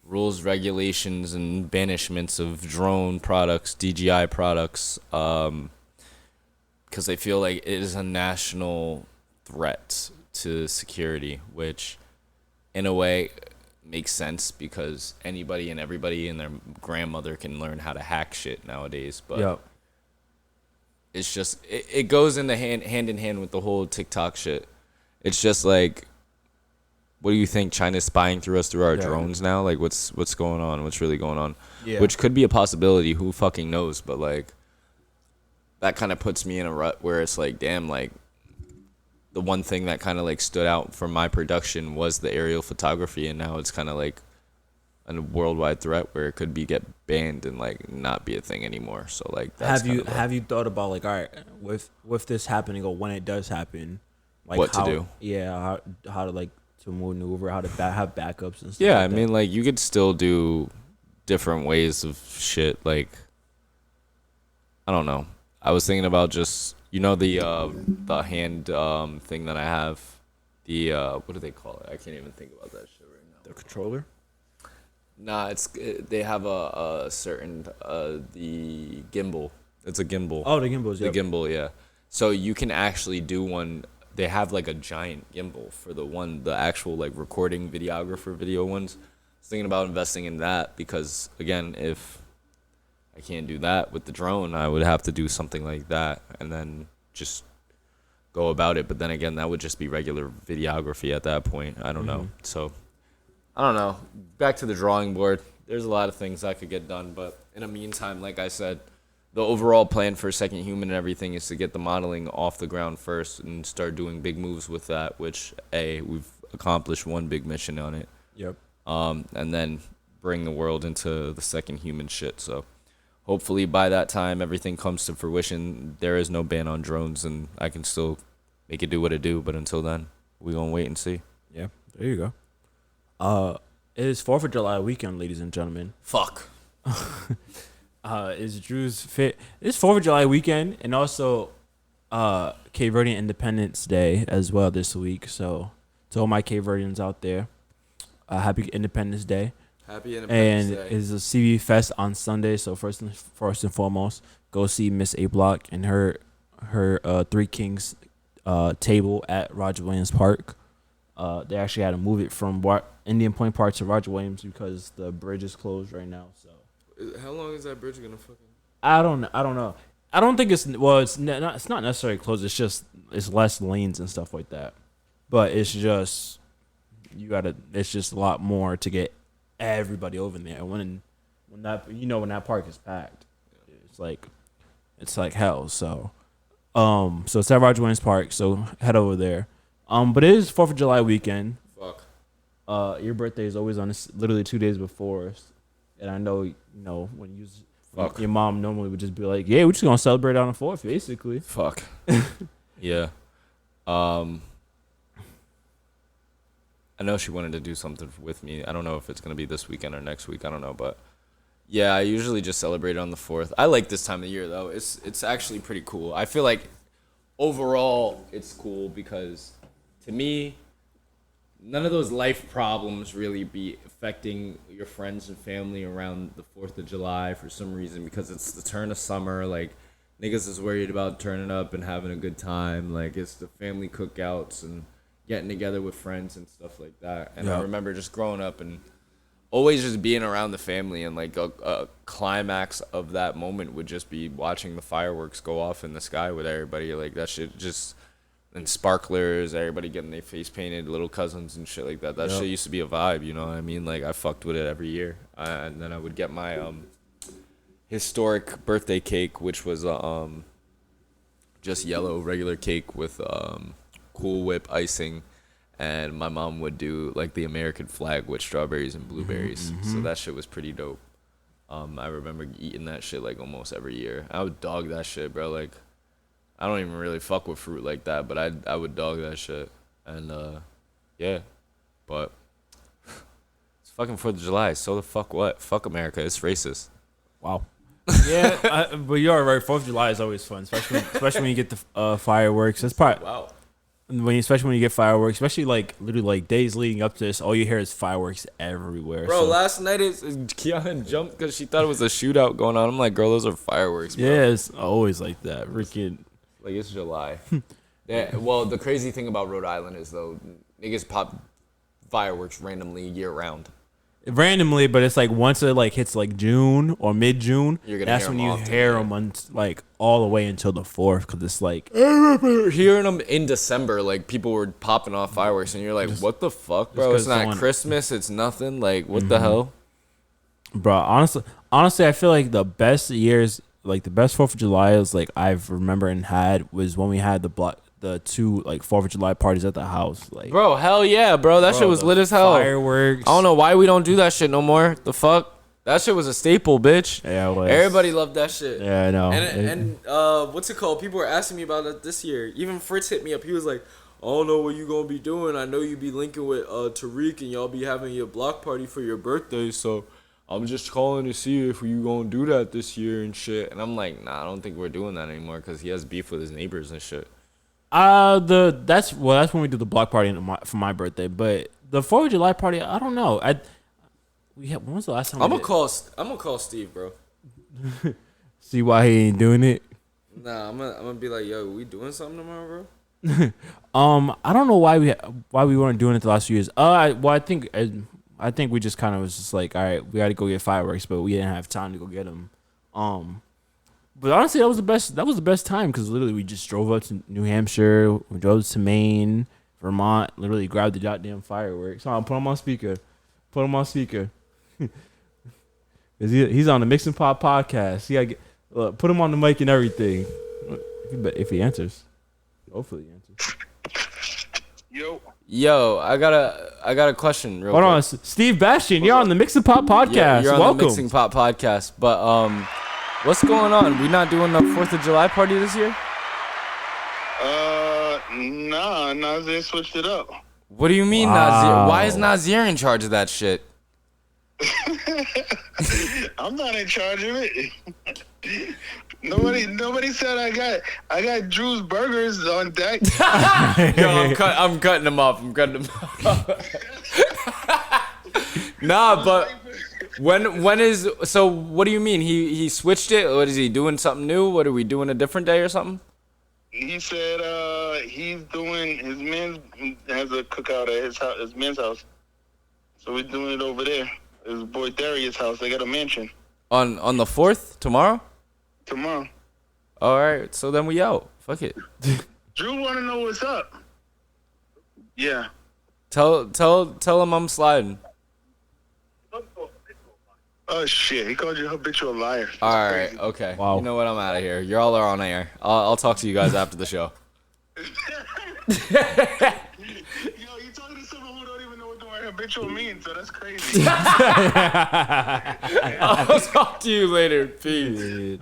rules, regulations, and banishments of drone products, DJI products, because they feel like it is a national threat to security, which in a way makes sense because anybody and everybody and their grandmother can learn how to hack shit nowadays. But it's just it goes in the hand in hand with the whole TikTok shit. It's just like, what do you think? China's spying through us through our drones now? Like, what's going on? What's really going on? Yeah. Which could be a possibility. Who fucking knows? But like, that kind of puts me in a rut where it's like, damn, like, the one thing that kind of like stood out for my production was the aerial photography, and now it's kind of like a worldwide threat where it could get banned and like not be a thing anymore. So like, that's
have you thought about like, all right, with this happening or when it does happen, like
what to do?
Yeah, how to like to maneuver, how to have backups and stuff.
Yeah,
like
I mean, like you could still do different ways of shit. Like, I don't know. I was thinking about just, the hand thing that I have. The what do they call it? I can't even think about that shit right now.
The controller?
Nah, they have a certain the gimbal. It's a gimbal.
Oh, the gimbals.
The gimbal, yeah. So you can actually do one. They have like a giant gimbal for the actual like recording videographer video ones. I was thinking about investing in that because again, if I can't do that with the drone, I would have to do something like that and then just go about it. But then again, that would just be regular videography at that point. I don't know. So I don't know. Back to the drawing board. There's a lot of things I could get done, but in the meantime, like I said, the overall plan for Second Human and everything is to get the modeling off the ground first and start doing big moves with that, which we've accomplished one big mission on it.
Yep.
And then bring the world into the Second Human shit. So hopefully by that time everything comes to fruition. There is no ban on drones and I can still make it do what it do, but until then, we're gonna wait and see.
Yeah, there you go. It is 4th of July weekend, ladies and gentlemen.
Fuck.
Is Drew's fit? It's 4th of July weekend and also Cape Verdean Independence Day as well this week. So to all my Cape Verdeans out there, happy Independence Day.
Happy Independence Day.
And it's a CV Fest on Sunday. So first and foremost, go see Miss A Block and her Three Kings table at Roger Williams Park. They actually had to move it from Indian Point Park to Roger Williams because the bridge is closed right now. So
how long is that bridge gonna fucking?
I don't know. I don't think it's not necessarily closed. It's just it's less lanes and stuff like that. But it's just it's just a lot more to get everybody over there. When that park is packed, it's like hell. So it's at Roger Williams Park. So head over there. But it is 4th of July weekend.
Fuck.
Your birthday is always on literally 2 days before, and I know when your mom normally would just be like, "Yeah, we're just gonna celebrate on the 4th, basically."
Fuck. Yeah. I know she wanted to do something with me. I don't know if it's gonna be this weekend or next week. I don't know, but yeah, I usually just celebrate on the 4th. I like this time of year though. It's actually pretty cool. I feel like overall it's cool because to me, none of those life problems really be affecting your friends and family around the 4th of July for some reason because it's the turn of summer. Like, niggas is worried about turning up and having a good time. Like, it's the family cookouts and getting together with friends and stuff like that. And I remember just growing up and always just being around the family and, like, a climax of that moment would just be watching the fireworks go off in the sky with everybody. Like, that shit just... And sparklers, everybody getting their face painted, little cousins and shit like that. That shit used to be a vibe, you know what I mean? Like, I fucked with it every year. And then I would get my historic birthday cake, which was just yellow regular cake with Cool Whip icing. And my mom would do, like, the American flag with strawberries and blueberries. Mm-hmm. So that shit was pretty dope. I remember eating that shit, like, almost every year. I would dog that shit, bro. Like... I don't even really fuck with fruit like that, but I would dog that shit. And, yeah. But it's fucking 4th of July. So the fuck what? Fuck America. It's racist.
Wow. Yeah, but you're right. 4th of July is always fun, especially when you get the fireworks. That's part.
Wow.
Especially when you get fireworks, especially like literally like days leading up to this, all you hear is fireworks everywhere.
Bro, last night Kiana jumped because she thought it was a shootout going on. I'm like, girl, those are fireworks, bro.
Yeah, it's always like that. Freaking...
Like, it's July. Well, the crazy thing about Rhode Island is, though, niggas pop fireworks randomly year-round.
Randomly, but it's like once it like hits like June or mid-June, that's when you hear them like all the way until the 4th because it's like...
I remember hearing them in December, like, people were popping off fireworks, and you're like, what the fuck, bro? It's not Christmas, it's nothing. Like, what the hell?
Bro, honestly, I feel like the best years... Like the best 4th of July is like I've remembered and had was when we had the two like 4th of July parties at the house. Like,
bro, hell yeah, bro. That shit was lit as hell.
Fireworks.
I don't know why we don't do that shit no more. The fuck? That shit was a staple, bitch.
Yeah, it was.
Everybody loved that shit.
Yeah, I know.
And what's it called? People were asking me about it this year. Even Fritz hit me up. He was like, I don't know what you gonna be doing. I know you be linking with Tarik and y'all be having your block party for your birthday, so I'm just calling to see if you gonna do that this year and shit. And I'm like, nah, I don't think we're doing that anymore because he has beef with his neighbors and shit.
That's when we do the block party for my birthday. But the 4th of July party, I don't know. When was the last time?
I'm gonna call Steve, bro.
See why he ain't doing it.
Nah, I'm gonna be like, yo, we doing something tomorrow,
bro? I don't know why we weren't doing it the last few years. I think we just kind of was just like, all right, we got to go get fireworks, but we didn't have time to go get them. But honestly, that was the best time because literally we just drove up to New Hampshire, we drove to Maine, Vermont, literally grabbed the goddamn fireworks. Hold on, put him on speaker. He's on the Mix and Pop podcast. He gotta put him on the mic and everything. If he answers, hopefully he answers.
Yo, I got a question. Real
Hold
quick.
on, Steve Bastian, you're on the Mix and Pop podcast.
Yeah, you're on
Welcome.
the Mixing Pop podcast. But what's going on? We not doing the 4th of July party this year?
Nah, Nazir switched it up.
What do you mean,
Wow.
Nazir? Why is Nazir in charge of that shit?
I'm not in charge of it. Nobody said I got Drew's burgers on deck.
Yo, I'm cutting him off. Nah, but when is so? What do you mean? He switched it? What is he doing? Something new? What are we doing a different day or something?
He said his man has a cookout at his man's house, so we're doing it over there. His boy Darius' house. They got a mansion
On the 4th tomorrow.
tomorrow.
All right, so then we out. Fuck it.
Drew want to know what's up. Yeah.
Tell him I'm sliding.
Oh shit! He called you a habitual liar. That's
All right,
crazy.
okay.
Wow.
You know what? I'm out of here. Y'all are on air. I'll talk to you guys after the show.
Yo, you talking to someone who don't even know what the word habitual means, so that's crazy.
I'll talk to you later. Peace.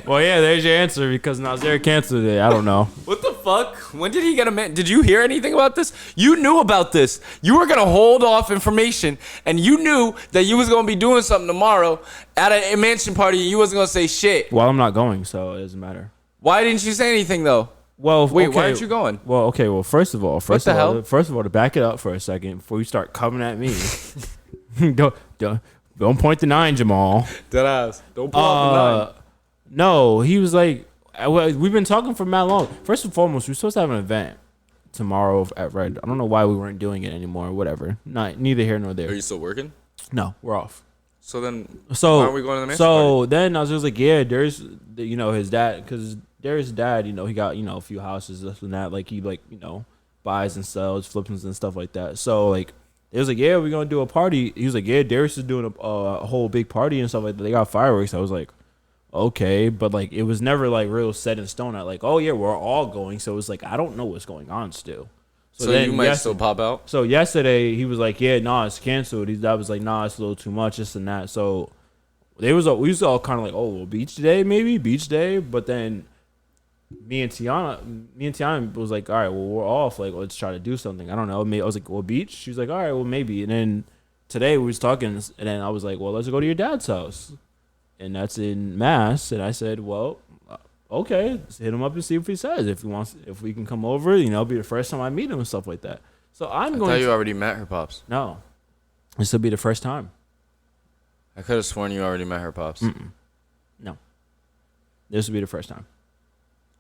Well, yeah, there's your answer because Nazir canceled it. I don't know.
What the fuck? When did he get a man? Did you hear anything about this? You knew about this. You were gonna hold off information, and you knew that you was gonna be doing something tomorrow at a mansion party, and you wasn't gonna say shit.
Well, I'm not going, so it doesn't matter.
Why didn't you say anything though?
Well,
Wait,
okay.
why aren't you going?
Well, okay. Well, first of all,
the hell?
to back it up for a second before you start coming at me. don't point the 9, Jamal.
Dead ass. Don't pull out the
No, he was like, we've been talking for mad long. First and foremost, we're supposed to have an event tomorrow at Red. I don't know why we weren't doing it anymore. Whatever. Neither here nor
nine. Are
there.
you still working?
No, we're off.
So then,
So
why are we going to the mansion
So then I was just like, yeah, there's, his dad, because there's dad, he got, a few houses, this and that. Like, he, buys and sells, flips and stuff like that. So, like, it was like, yeah, we're going to do a party. He was like, yeah, Darius is doing a whole big party and stuff like that. They got fireworks. I was like, okay. But, like, it was never, like, real set in stone. Like, oh, yeah, we're all going. So, it was like, I don't know what's going on still.
So you might still pop out?
So yesterday he was like, yeah, nah, it's canceled. Dad was like, nah, it's a little too much, this and that. So we was all kind of like, oh, well, beach day. But then me and Tiana was like, all right, well, we're off. Like, let's try to do something. I don't know. I was like, well, beach? She was like, all right, well, maybe. And then today we was talking, and then I was like, well, let's go to your dad's house. And that's in Mass. And I said, well, okay, let's hit him up and see if he says. If we can come over, it'll be the first time I meet him and stuff like that. So
I thought you already met her pops.
No. This will be the first time.
I could have sworn you already met her pops.
No. This will be the first time.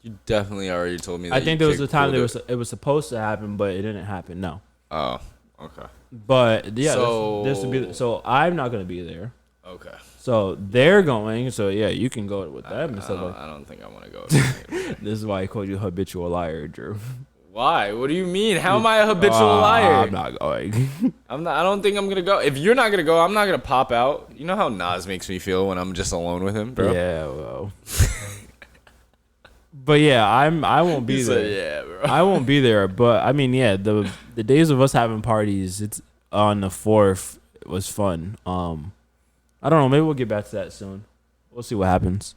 You definitely already told me that.
I think there was a time it was supposed to happen, but it didn't happen. No.
Oh, okay.
But yeah,
So-
this will be. So I'm not going to be there.
Okay.
So they're going. So yeah, you can go with them and stuff.
I don't think I want to go.
This is why I called you a habitual liar, Drew.
Why? What do you mean? How am I a habitual liar?
I'm not going.
I don't think I'm gonna go. If you're not gonna go, I'm not gonna pop out. You know how Nas makes me feel when I'm just alone with him, bro.
Yeah, well. But yeah, I won't be
He
there.
said, yeah, bro.
I won't be there. But I mean, yeah, the days of us having parties, it's on the 4th. It was fun. I don't know. Maybe we'll get back to that soon. We'll see what happens.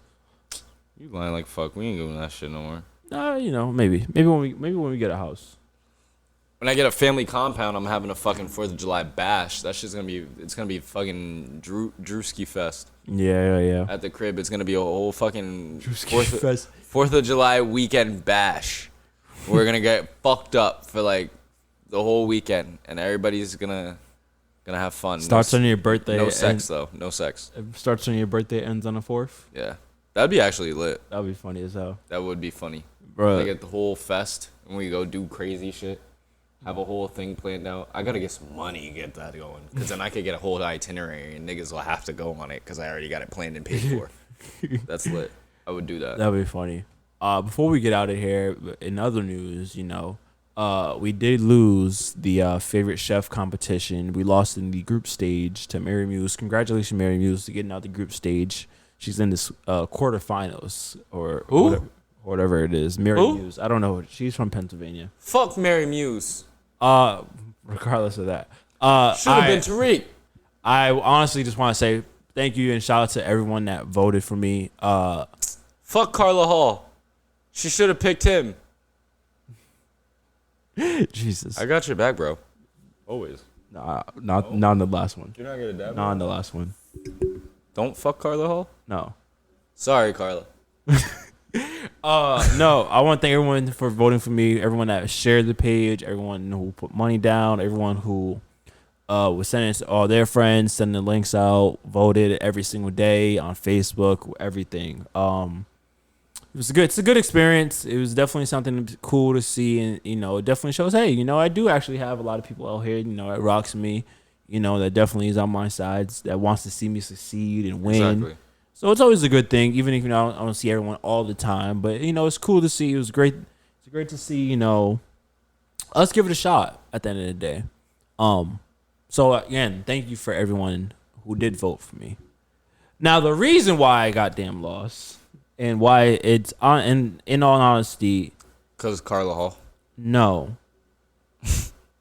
You lying like fuck. We ain't doing that shit no more.
Maybe when we get a house.
When I get a family compound, I'm having a fucking 4th of July bash. That shit's gonna be fucking Drewski fest
Yeah.
at the crib. It's gonna be a whole fucking
Drewski fest.
4th of July weekend bash. We're gonna get fucked up for like the whole weekend, and everybody's gonna Gonna have fun.
Starts on your birthday.
No sex though. No sex.
It starts on your birthday, ends on the 4th.
Yeah, that'd be actually lit.
That'd be funny as hell.
That would be funny.
Bro.
Like at the whole fest, and we go do crazy shit. Have a whole thing planned out. I gotta get some money and get that going, because then I could get a whole itinerary, and niggas will have to go on it, because I already got it planned and paid for. That's lit. I would do that.
That'd be funny. Before we get out of here, in other news, we did lose the favorite chef competition. We lost in the group stage to Mary Muse. Congratulations, Mary Muse, to getting out the group stage. She's in this quarterfinals or whatever it is. Mary Muse. I don't know. She's from Pennsylvania.
Fuck Mary Muse.
Regardless of that,
should have been Tarik.
I honestly just want to say thank you and shout out to everyone that voted for me.
Fuck Carla Hall. She should have picked him.
Jesus.
I got your back, bro. Always.
Nah, not in the last one.
You're not gonna dab.
Not in the last one.
Don't fuck Carla Hall.
No.
Sorry, Carla.
No, I want to thank everyone for voting for me. Everyone that shared the page, everyone who put money down, everyone who was sending it to all their friends, sending the links out, voted every single day on Facebook, everything. It's a good experience. It was definitely something cool to see, and it definitely shows, hey, I do actually have a lot of people out here, that rocks me, that definitely is on my sides, that wants to see me succeed and win.
Exactly.
So it's always a good thing, even if I don't see everyone all the time. But it's cool to see. It was great. It's great to see. Us give it a shot at the end of the day. So again, thank you for everyone who did vote for me. Now the reason why I goddamn lost and why it's in all honesty,
because Carla Hall.
No,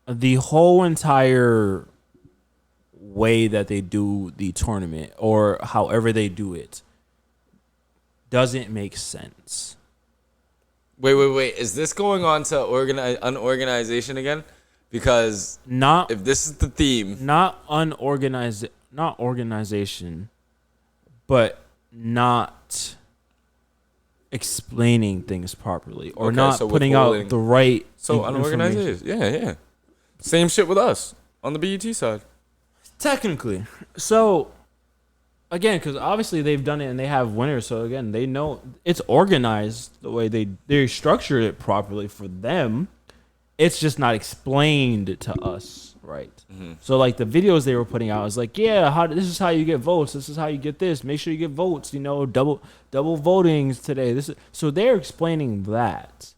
the whole entire way that they do the tournament or however they do it doesn't make sense.
Wait. Is this going on to unorganization again? Because if this is the theme,
not organization, but not explaining things properly or not putting out the right.
So unorganization, yeah. Same shit with us on the BET side.
Technically. So, again, because obviously they've done it and they have winners. So, again, they know it's organized the way they structured it properly for them. It's just not explained to us, right? Mm-hmm. So, like, the videos they were putting out is like, yeah, this is how you get votes. This is how you get this. Make sure you get votes, double votings today. So they're explaining that.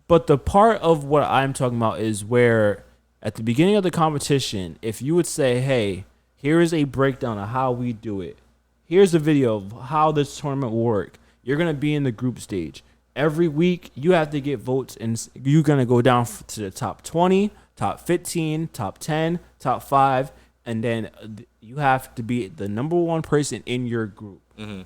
But the part of what I'm talking about is where at the beginning of the competition, if you would say, hey, here is a breakdown of how we do it. Here's a video of how this tournament will work. You're going to be in the group stage. Every week, you have to get votes, and you're going to go down to the top 20, top 15, top 10, top 5, and then you have to be the number one person in your group. Mm-hmm.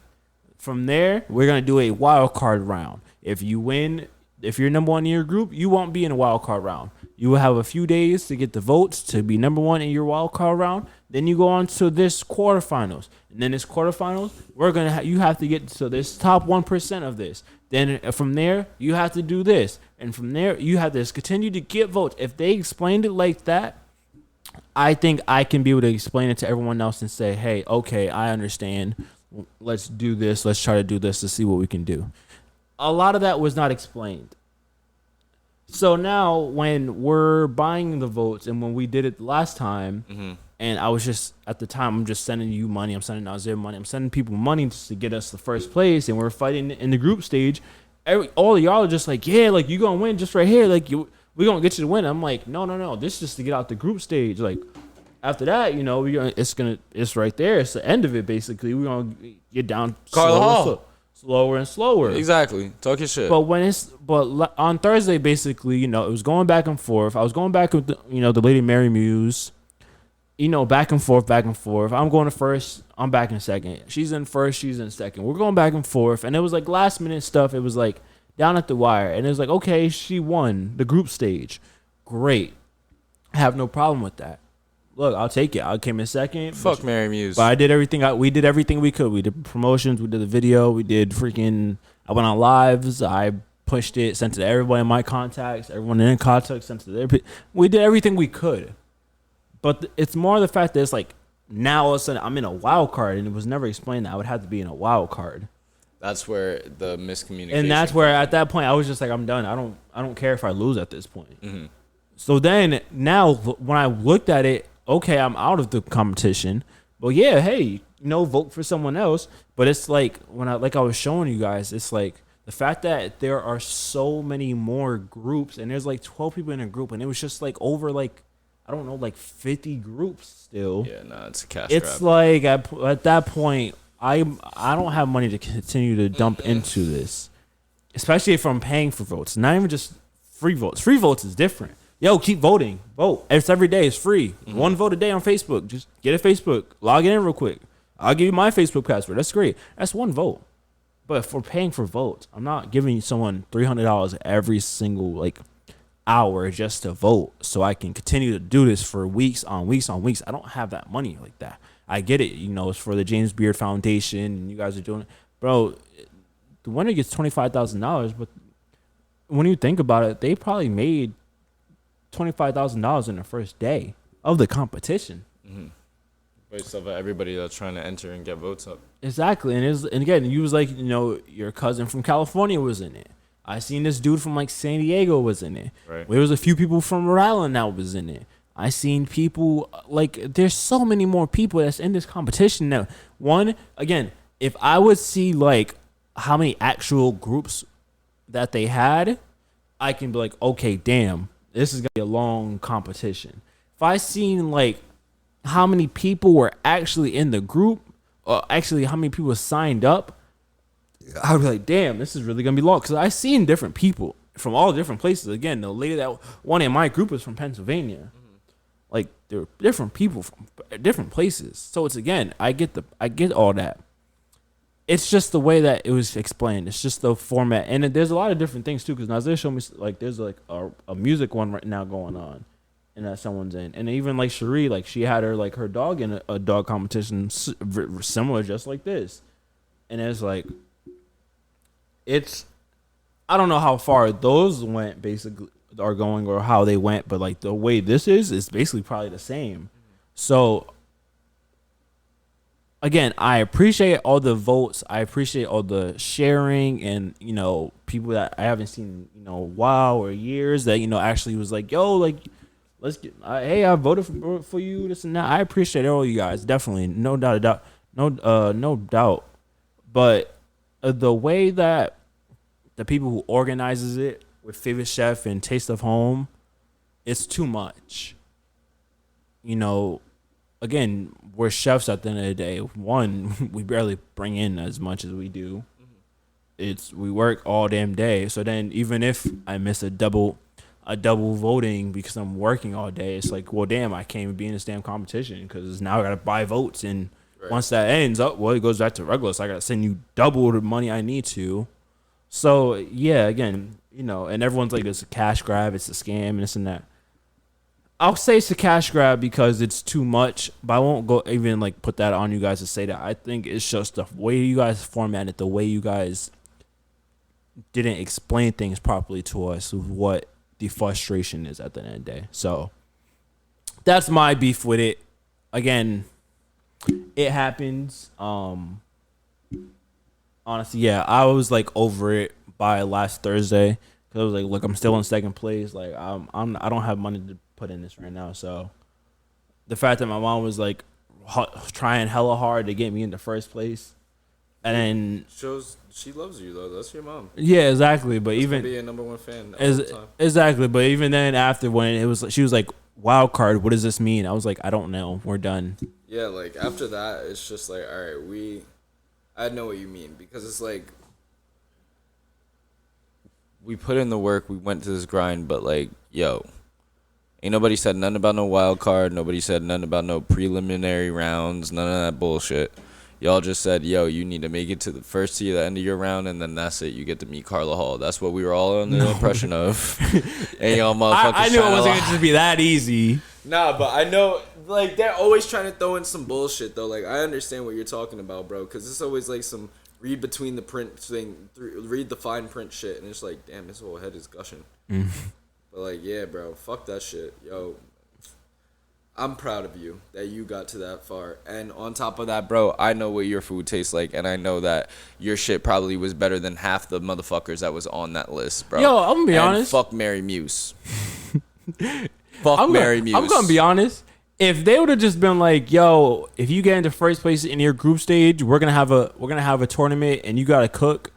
From there, we're going to do a wild card round. If you win, if you're number one in your group, you won't be in a wild card round. You will have a few days to get the votes to be number one in your wild card round. Then you go on to this quarterfinals. And then this quarterfinals, you have to get to this top 1% of this. Then from there, you have to do this. And from there, you have to continue to get votes. If they explained it like that, I think I can be able to explain it to everyone else and say, hey, okay, I understand. Let's do this. Let's try to do this to see what we can do. A lot of that was not explained. So now when we're buying the votes and when we did it last time, mm-hmm. and I was just, at the time, I'm just sending you money. I'm sending Nazir money. I'm sending people money just to get us the first place. And we're fighting in the group stage. All of y'all are just like, yeah, like, you going to win just right here. Like, we're going to get you to win. I'm like, no. This is just to get out the group stage. Like, after that, it's right there. It's the end of it, basically. We're going to get down slower and slower.
Exactly. Talk your shit.
But on Thursday, basically, it was going back and forth. I was going back with the lady Mary Muse. Back and forth. I'm going to first. I'm back in second. She's in first. She's in second. We're going back and forth. And it was like last minute stuff. It was like down at the wire. And it was like, okay, she won the group stage. Great. I have no problem with that. Look, I'll take it. I came in second.
Fuck Mary Muse.
But I did everything. We did everything we could. We did promotions. We did the video. We did I went on lives. I pushed it. Sent it to everybody in my contacts. Everyone in contact sent it to their. We did everything we could. But it's more the fact that it's like now all of a sudden I'm in a wild card, and it was never explained that I would have to be in a wild card.
That's where the miscommunication.
And that's where at that point I was just like, I'm done. I don't care if I lose at this point.
Mm-hmm.
So then now when I looked at it, okay, I'm out of the competition. Well, yeah, hey, vote for someone else. But it's like I was showing you guys, it's like the fact that there are so many more groups, and there's like 12 people in a group, and it was just like over like, I don't know, like 50 groups still.
Yeah, no, it's a cash
It's
grab.
like at that point, I don't have money to continue to dump into this, especially if I'm paying for votes. Not even just free votes. Free votes is different. Yo, keep voting. Vote. It's every day. It's free. Mm-hmm. One vote a day on Facebook. Just get a Facebook. Log in real quick. I'll give you my Facebook password. That's great. That's one vote. But for paying for votes, I'm not giving someone $300 every single hour just to vote so I can continue to do this for weeks on weeks on weeks. I don't have that money like that. I get it. It's for the James Beard Foundation, and you guys are doing it. Bro, the winner gets $25,000, but when you think about it, they probably made $25,000 in the first day of the competition.
Mm-hmm. Based off of everybody that's trying to enter and get votes up.
Exactly. And again, you was like, your cousin from California was in it. I seen this dude from San Diego was in it.
Right.
There was a few people from Rhode Island that was in it. I seen people there's so many more people that's in this competition now. Again, if I would see how many actual groups that they had, I can be like, okay, damn, this is gonna be a long competition. If I seen how many people were actually in the group, or actually how many people signed up, I would be like, damn, this is really gonna be long. Because I seen different people from all different places. Again, the lady that one in my group was from Pennsylvania. Mm-hmm. There were different people from different places. So it's I get all that. It's just the way that it was explained. It's just the format, and there's a lot of different things too. Because Nazir showed me there's a music one right now going on, and that someone's in, and even Cherie, she had her dog in a dog competition similar, just like this, and it's I don't know how far those went basically are going or how they went, but the way this is basically probably the same. So again, I appreciate all the votes. I appreciate all the sharing and people that I haven't seen in a while or years that actually was yo, let's get hey, I voted for you, this and that. I appreciate all you guys, definitely, no doubt. But the way that the people who organizes it with Fav Chef and Taste of Home, it's too much. Again, we're chefs at the end of the day. One, we barely bring in as much as we do. We work all damn day. So then even if I miss a double voting because I'm working all day, it's well, damn, I can't even be in this damn competition because now I got to buy votes. And once that ends up, well, it goes back to regular. So I got to send you double the money I need to. So, yeah, again, and everyone's it's a cash grab, it's a scam, and this and that. I'll say it's a cash grab because it's too much, but I won't go even put that on you guys to say that. I think it's just the way you guys formatted, the way you guys didn't explain things properly to us, what the frustration is at the end of the day. So, that's my beef with it. Again, it happens. Honestly, yeah, I was over it by last Thursday because I was look, I'm still in second place. I don't have money to put in this right now. So the fact that my mom was trying hella hard to get me in the first place, and then
shows she loves you though. That's your mom.
Yeah, exactly. But
That's
even
be a number one fan all the time.
Exactly. But even then, after when it was, she was wild card. What does this mean? I was I don't know. We're done.
Yeah, after that, it's just all right. I know what you mean because it's we put in the work, we went to this grind, but yo, ain't nobody said nothing about no wild card. Nobody said nothing about no preliminary rounds. None of that bullshit. Y'all just said, yo, you need to make it to the first tee, the end of your round, and then that's it. You get to meet Carla Hall. That's what we were all under the impression of. And y'all motherfuckers.
I knew it wasn't going to just be that easy.
Nah, but I know, they're always trying to throw in some bullshit, though. I understand what you're talking about, bro, because it's always, some read between the print thing, read the fine print shit, and it's damn, his whole head is gushing. But, yeah, bro, fuck that shit. Yo, I'm proud of you that you got to that far. And on top of that, bro, I know what your food tastes like, and I know that your shit probably was better than half the motherfuckers that was on that list, bro.
Yo, I'm gonna be honest.
Fuck Mary Muse. Fuck Mary Muse.
I'm gonna be honest. If they would have just been like, "Yo, if you get into first place in your group stage, we're gonna have a tournament, and you gotta cook."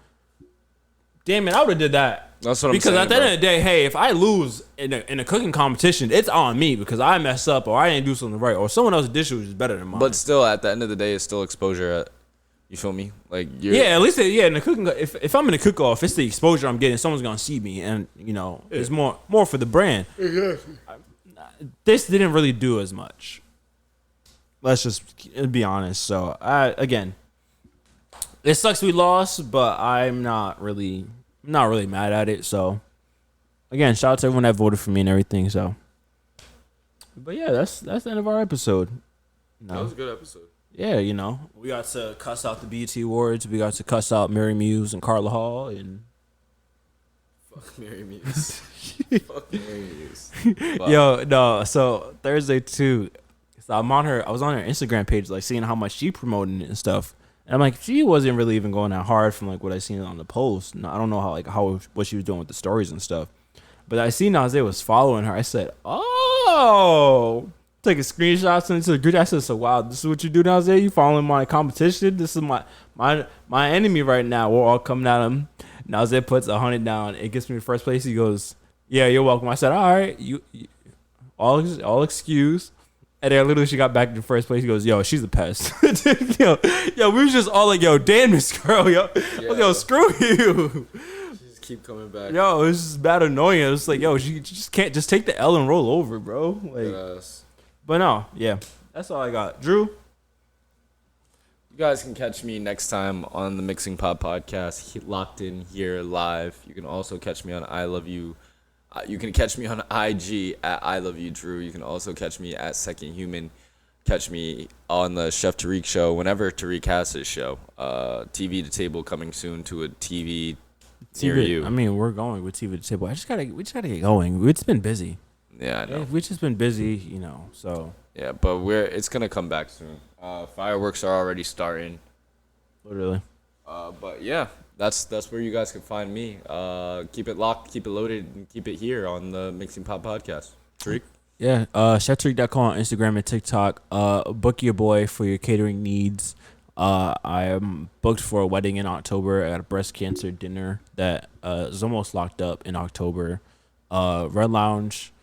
Damn it, I would have did that.
That's what I'm saying.
Because at the end
bro.
of the day, hey, if I lose in a cooking competition, it's on me because I mess up or I didn't do something right or someone else's dish was just better than mine.
But still, at the end of the day, it's still exposure. You feel me? Like
at least in the cooking. If I'm in the cook off, it's the exposure I'm getting. Someone's gonna see me, and it's more for the brand. Exactly. This didn't really do as much. Let's just be honest. So again, it sucks we lost, but I'm not really mad at it. So again, shout out to everyone that voted for me and everything. So, but yeah, that's the end of our episode.
That was a good episode.
Yeah, we got to cuss out the BET Awards. We got to cuss out Mary Muse and Carla Hall and
fuck Mary Muse. Fuck Mary Muse.
Yo, no. So Thursday too. So I was on her Instagram page, like seeing how much she promoting it and stuff. And I'm like, she wasn't really even going that hard from like what I seen on the post. No, I don't know what she was doing with the stories and stuff. But I seen Isaiah was following her. I said, oh, take a screenshot, send it to the group. I said, so wow, this is what you do now, Isaiah? You following my competition? This is my enemy right now. We're all coming at him. Now Isaiah puts 100 down. It gets me in first place. He goes, yeah, you're welcome. I said, all right, you all excuse. And then literally she got back to first place. He goes, yo, she's a pest. yo, we was just all like, yo, damn this girl, yo. Yo, screw you.
She just keep coming back.
Yo, it's just bad annoying. It's like, yo, she just can't just take the L and roll over, bro. Like, but no, yeah, that's all I got. Drew?
You guys can catch me next time on the Mixing Pot podcast, locked in here live. You can also catch me on I Love You. You can catch me on IG at I Love You Drew. You can also catch me at Second Human. Catch me on the Chef Tarik show whenever Tarik has his show. TV to Table coming soon to a TV near you.
I mean, we're going with TV to Table. We just gotta get going. It's been busy.
Yeah, I know.
We've just been busy, so.
Yeah, but it's gonna come back soon. Fireworks are already starting.
Literally.
But yeah. That's where you guys can find me. Keep it locked, keep it loaded, and keep it here on the Mixing Pot podcast. Tarik?
Yeah, ChefTarik.com on Instagram and TikTok. Book your boy for your catering needs. I am booked for a wedding in October. I got a breast cancer dinner that is almost locked up in October. Red Lounge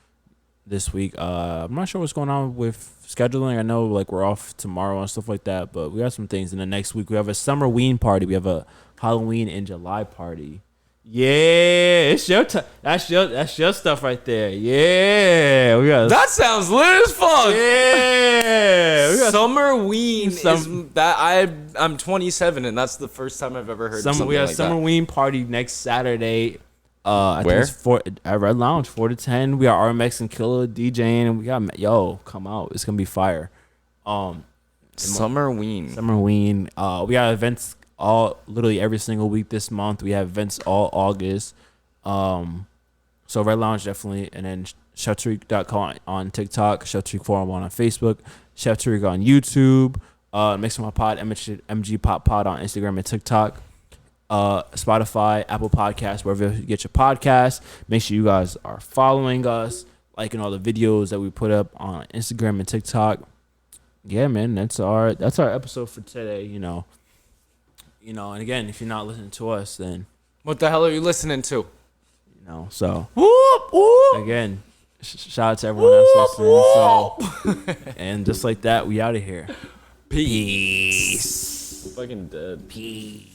this week. I'm not sure what's going on with scheduling. I know like we're off tomorrow and stuff like that, but we got some things in the next week. We have a summer ween party. We have a Halloween in July party. Yeah, it's your time. That's your stuff right there. Yeah, we got
that sounds lit as fuck.
Yeah, we got
summer ween is that I'm 27 and that's the first time I've ever heard.
We have
like
summer
that.
ween party next Saturday. I
Where?
think it's at Red Lounge 4 to 10. We got RMX and Killer DJing, and we got come out. It's gonna be fire.
Summer ween.
We got events literally every single week this month. We have events all August. So Red Lounge definitely, and then ChefTarik.com on TikTok, Chef Tarik 411 on Facebook, Chef Tarik on YouTube, Mixing My Pod, MG Pop Pod on Instagram and TikTok. Spotify, Apple Podcasts, wherever you get your podcasts. Make sure you guys are following us, liking all the videos that we put up on Instagram and TikTok. Yeah, man, that's our episode for today. And again, if you're not listening to us, then
what the hell are you listening to?
So again, shout out to everyone that's listening. So, and just like that, we out of here.
Peace. Fucking dead.
Peace.